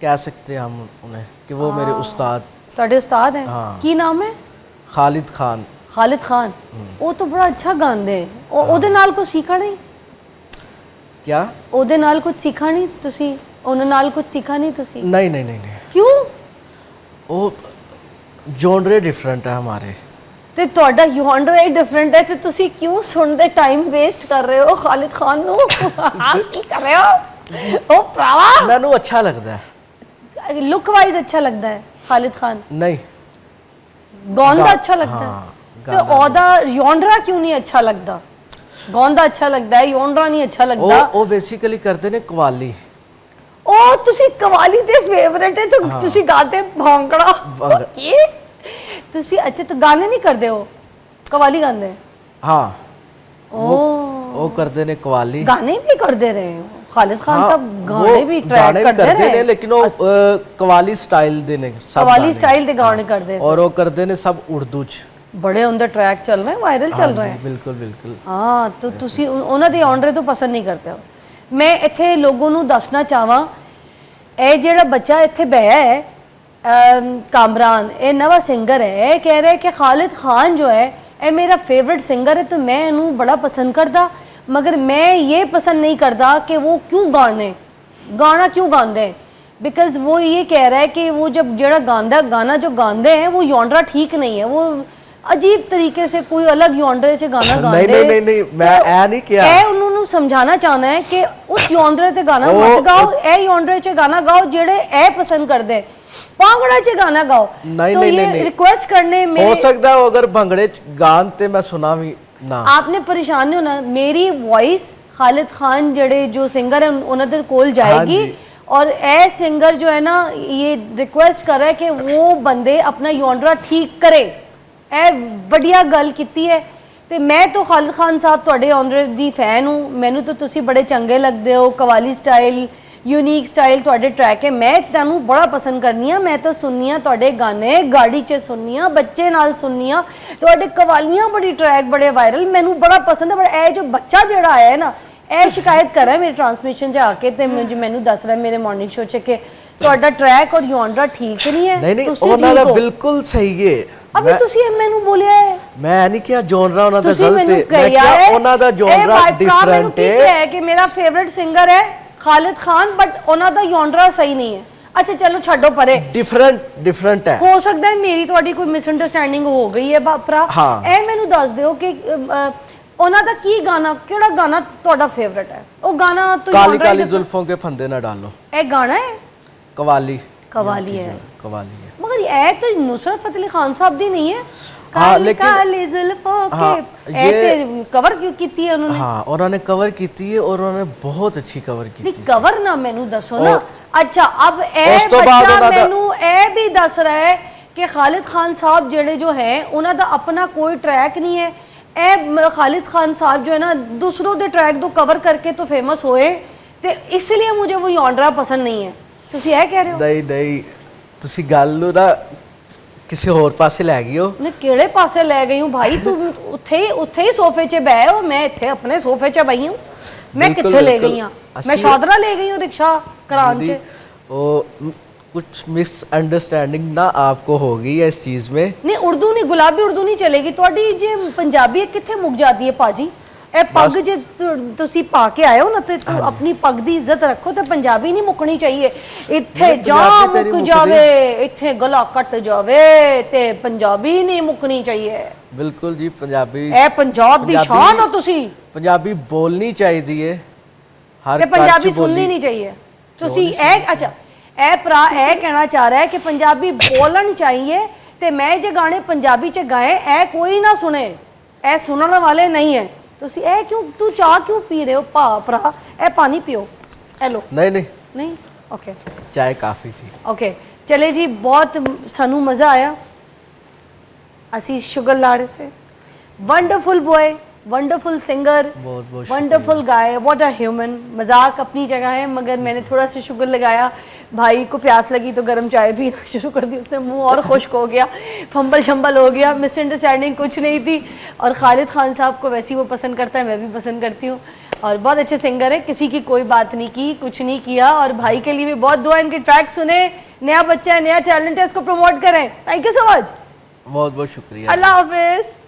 कह सकते हैं हम उन्हें कि वो मेरे उस्ताद। ਤੁਹਾਡੇ ਉਸਤਾਦ ਹੈ? ਕੀ ਨਾਮ ਹੈ? खालिद खान। खालिद खान ਉਹ ਤਾਂ ਬੜਾ ਅੱਛਾ ਗਾਉਂਦੇ। ਉਹਦੇ ਨਾਲ ਕੁਝ ਸਿੱਖਾ ਨਹੀਂ? क्या ਉਹਦੇ ਨਾਲ ਕੁਝ ਸਿੱਖਾ ਨਹੀਂ ਤੁਸੀਂ? ਉਹਨਾਂ ਨਾਲ ਕੁਝ ਸਿੱਖਾ ਨਹੀਂ ਤੁਸੀਂ? नहीं ਕਿਉਂ? वो जॉनरे डिफरेंट है हमारे। ਤੇ ਤੁਹਾਡਾ ਯੋਂਡਰਾ ਹੀ ਡਿਫਰੈਂਟ ਹੈ ਤੇ ਤੁਸੀਂ ਕਿਉਂ ਸੁਣਦੇ ਟਾਈਮ ਵੇਸਟ ਕਰ ਰਹੇ ਹੋ ਖਾਲਿਦ ਖਾਨ ਨੂੰ ਕੀ ਕਰ ਰਹੇ ਹੋ ਉਹ ਭਰਾਵਾ ਮੈਨੂੰ ਅੱਛਾ ਲੱਗਦਾ ਹੈ ਲੁੱਕ ਵਾਈਜ਼ ਅੱਛਾ ਲੱਗਦਾ ਹੈ ਖਾਲਿਦ ਖਾਨ ਨਹੀਂ ਗਾਉਂਦਾ ਅੱਛਾ ਲੱਗਦਾ ਹੈ ਤੇ ਉਹਦਾ ਯੋਂਡਰਾ ਕਿਉਂ ਨਹੀਂ ਅੱਛਾ ਲੱਗਦਾ ਗਾਉਂਦਾ ਅੱਛਾ ਲੱਗਦਾ ਹੈ ਯੋਂਡਰਾ ਨਹੀਂ ਅੱਛਾ ਲੱਗਦਾ ਉਹ ਬੇਸਿਕਲੀ ਕਰਦੇ ਨੇ ਕਵਾਲੀ ਉਹ ਤੁਸੀਂ ਕਵਾਲੀ ਦੇ ਫੇਵਰੇਟ ਹੈ ਤਾਂ ਤੁਸੀਂ ਗਾਤੇ ਭਾਂਗੜਾ ਕੀ ਤੁਸੀਂ ਅੱਛਾ ਤਾਂ ਗਾਣੇ ਨਹੀਂ ਕਰਦੇ ਹੋ ਕਵਾਲੀ ਗਾਉਂਦੇ ਹਾਂ ਉਹ ਕਰਦੇ ਨੇ ਕਵਾਲੀ ਗਾਣੇ ਵੀ ਕਰਦੇ ਰਹੇ ਹੋ ਖਾਲਿਦ ਖਾਨ ਸਾਹਿਬ वो ਗਾਣੇ ਵੀ ਟਰੈਕ गाने भी ਕਰਦੇ करते ਰਹੇ ने लेकिन वो कवाली स्टाइल ਦੇ ਨੇ ਸਭ ਕਵਾਲੀ गाने। ਸਟਾਈਲ ਦੇ ਗਾਣੇ ਕਰਦੇ और वो करते ने सब उर्दू ਚ ਬੜੇ ਉਹਦੇ ਟਰੈਕ ਚੱਲ ਰਹੇ ਵਾਇਰਲ ਚੱਲ ਰਹੇ ਬਿਲਕੁਲ ਬਿਲਕੁਲ ਹਾਂ ਤਾਂ ਤੁਸੀਂ ਉਹਨਾਂ ਦੇ ਔਂਡਰੇ ਤੋਂ ਪਸੰਦ ਨਹੀਂ ਕਰਦੇ ਹੋ ਮੈਂ ਇੱਥੇ ਲੋਗੋਂ ਨੂੰ ਦੱਸਣਾ ਚਾਹਾਂ ਇਹ ਜਿਹੜਾ ਬੱਚਾ ਇੱਥੇ ਬਹਿਆ ਹੈ कामरान ये नवा सिंगर है कह रहे कि खालिद खान जो है ये मेरा फेवरेट सिंगर है तो मैं इन्हू बड़ा पसंद करता मगर मैं ये पसंद नहीं करता कि वो क्यों गाना क्यों गाते हैं बिकॉज वो ये कह रहा है कि वो जब जड़ा गाना जो गाते हैं वो यौंडरा ठीक नहीं है वो अजीब तरीके से कोई अलग यौंडरे से गाना गाते नहीं मैं ऐ नहीं किया उन्होंने समझाना चाहना है कि उस यौंडरे से गाना मत गाओ ए यौंडरे से गाना गाओ जेड़े ए पसंद करते हैं भांगड़ा च गाना गाओ नहीं, तो नहीं, ये नहीं, रिक्वेस्ट करने में हो सकता है अगर भंगड़े च गान ते मैं सुना भी ना आपने परेशान नहीं होना मेरी वॉइस खालिद खान जड़े जो सिंगर है उन्होंने कोल जाएगी और ए सिंगर जो है ना ये रिक्वेस्ट कर रहा है कि वो बंदे अपना यौंडरा ठीक करे ए बढ़िया गल कीती है ਤੇ मैं तो खालिद खान साहब ਤੁਹਾਡੇ ਯੌਂਡਰੇ ਦੀ ਫੈਨ हूँ ਮੈਨੂੰ तो ਤੁਸੀਂ बड़े चंगे लगते हो कवाली स्टाइल यूनीक स्टाइल ਤੁਹਾਡੇ ट्रैक है मैं ਤੁਹਾਨੂੰ बड़ा पसंद करनी हाँ मैं तो सुननी हाँ ਤੁਹਾਡੇ गाने गाड़ी च सुननी हाँ बच्चे नाल सुननी हाँ ਤੁਹਾਡੇ कवालियां बड़ी ट्रैक बड़े वायरल मैनू बड़ा पसंद है पर ए जो बच्चा ਜਿਹੜਾ आया है ना ਇਹ शिकायत कर रहा है मेरे ट्रांसमिशन च आके ते ਮੈਨੂੰ ਦੱਸ ਰਿਹਾ ਮੇਰੇ मॉर्निंग शो ਚ ਕਿ ਤੁਹਾਡਾ ट्रैक और यौंडरा ठीक नहीं है नहीं ਉਹਨਾਂ ਦਾ ਬਿਲਕੁਲ ਸਹੀ ਹੈ अभी ਤੁਸੀਂ ਮੈਨੂੰ ਬੋਲਿਆ ਹੈ मैं नहीं किया जॉनरा ਉਹਨਾਂ ਦਾ ਤੁਸੀਂ ਗਲਤ ਮੈਨੂੰ ਹੈ ਕਿਹਾ मैं किया ਉਹਨਾਂ ਦਾ जॉनरा डिफरेंट है कि मेरा फेवरेट सिंगर है खालिद खान बट ਉਹਨਾਂ ਦਾ ਯੌਂਡਰਾ ਸਹੀ ਨਹੀਂ ਹੈ ਅੱਛਾ ਚਲੋ ਛੱਡੋ ਪਰੇ डिफरेंट है ਹੋ ਸਕਦਾ ਹੈ ਮੇਰੀ ਤੁਹਾਡੀ ਕੋਈ ਮਿਸਅੰਡਰਸਟੈਂਡਿੰਗ ਹੋ ਗਈ ਹੈ ਬਾਪਰਾ ਇਹ ਮੈਨੂੰ ਦੱਸ ਦਿਓ ਕਿ ਉਹਨਾਂ ਦਾ ਕੀ ਗਾਣਾ ਕਿਹੜਾ ਗਾਣਾ ਤੁਹਾਡਾ ਫੇਵਰਿਟ ਹੈ ਉਹ ਗਾਣਾ ਤੋਂ काली काली जुल्फों के फंदे ना डालो ਇਹ ਗਾਣਾ ਹੈ कवाली कवाली है कवाली है मगर ये तो नुसरत फतेह अली खान साहब दी नहीं है हाँ, लेकिन काली जुल्फों के ये कवर क्यों कीती है उन्होंने हाँ उन्होंने कवर की थी और उन्होंने बहुत अच्छी कवर की नहीं कवर ना मैनू दसो ना अच्छा अब उस तो बाद बच्चा मैनू ए भी दस रहा है कि खालिद खान साहब जेड़े जो है उन्हों दा अपना कोई ट्रैक नहीं है ए खालिद खान साहब जो है ना दूसरों के ट्रैक तो कवर करके तो फेमस होए तो इसलिए मुझे वो यौंडरा पसंद नहीं है ਤੁਸੀਂ ਇਹ ਕਹਿ ਰਹੇ ਹੋ ਨਹੀਂ ਤੁਸੀਂ ਗੱਲ ਨੂੰ ਨਾ ਕਿਸੇ ਹੋਰ ਪਾਸੇ ਲੈ ਗਏ ਹੋ ਨੇ ਕਿਹੜੇ ਪਾਸੇ ਲੈ ਗਈ ਹੂੰ ਭਾਈ ਤੂੰ ਉੱਥੇ ਹੀ ਸੋਫੇ 'ਚ ਬਹਿ ਹੋ ਮੈਂ ਇੱਥੇ ਆਪਣੇ ਸੋਫੇ 'ਚ ਬਈ ਹੂੰ मैं किथे ले गई हाँ मैं शादरा ले गई हूँ रिक्शा करान से वो कुछ मिसअंडरस्टैंडिंग ना आपको हो गई है इस चीज़ में नहीं उर्दू नहीं गुलाबी उर्दू नहीं चलेगी ਤੁਹਾਡੀ ਜੇ पंजाबी किथे मुक जाती है पाजी ਇਹ ਪੱਗ ਜੇ ਤੁਸੀਂ ਪਾ ਕੇ ਆਏ ਹੋ ਨਾ ਤੇ ਆਪਣੀ ਪੱਗ ਦੀ ਇੱਜ਼ਤ ਰੱਖੋ ਤੇ ਪੰਜਾਬੀ ਨਹੀਂ ਮੁੱਕਣੀ ਚਾਹੀਏ ਇੱਥੇ ਜਾਂ ਮੁੱਕ ਜਾਵੇ ਇੱਥੇ ਗਲਾ ਕੱਟ ਜਾਵੇ ਤੇ ਪੰਜਾਬੀ ਨਹੀਂ ਮੁੱਕਣੀ ਚਾਹੀਏ ਬਿਲਕੁਲ ਜੀ ਪੰਜਾਬੀ ਇਹ ਪੰਜਾਬ ਦੀ ਸ਼ਾਨ ਹੋ ਤੁਸੀਂ ਪੰਜਾਬੀ ਬੋਲਣੀ ਚਾਹੀਦੀ ਹੈ ਹਰ ਤੇ ਪੰਜਾਬੀ ਸੁਣਨੀ ਨਹੀਂ ਚਾਹੀਏ ਤੁਸੀਂ ਇਹ ਅੱਛਾ ਇਹ ਭਰਾ ਇਹ ਕਹਿਣਾ ਚਾਹ ਰਿਹਾ ਹੈ ਕਿ ਪੰਜਾਬੀ ਬੋਲਣ ਚਾਹੀਏ ਤੇ ਮੈਂ ਜੇ ਗਾਣੇ ਪੰਜਾਬੀ ਚ ਗਾਏ ਇਹ ਕੋਈ ਨਾ ਸੁਣੇ ਇਹ ਸੁਣਨ ਵਾਲੇ ਨਹੀਂ ਹੈ ਤੁਸੀਂ ਇਹ ਕਿਉਂ ਤੂੰ ਚਾਹ ਕਿਉਂ ਪੀ ਰਹੇ ਹੋ ਭਰਾ ਇਹ ਪਾਣੀ ਪੀਓ ਇਹ ਲੋ ਨਹੀਂ ਓਕੇ ਚਾय ਕਾਫੀ ਥੀ ਓਕੇ ਚਲੇ ਜੀ ਬਹੁਤ ਸਾਨੂੰ ਮਜ਼ਾ ਆਇਆ ਅਸੀਂ ਸ਼ੁਗਰ ਲਾੜੇ ਸੇ wonderful boy wonderful singer wonderful guy what a human मजाक अपनी जगह है मगर मैंने थोड़ा सा शुगर लगाया भाई को प्यास लगी तो गर्म चाय पीना शुरू कर दी उससे मुंह और खुश्क हो गया फंबल शंबल हो गया मिसअंडरस्टैंडिंग कुछ नहीं थी और खालिद खान साहब को वैसे ही वो पसंद करता है मैं भी पसंद करती हूँ और बहुत अच्छे सिंगर है किसी की कोई बात नहीं की कुछ नहीं किया और भाई के लिए भी बहुत दुआ इनके ट्रैक सुने नया बच्चा है नया टैलेंट है इसको प्रमोट करें थैंक यू सो मच बहुत बहुत शुक्रिया अल्लाह हाफिज़।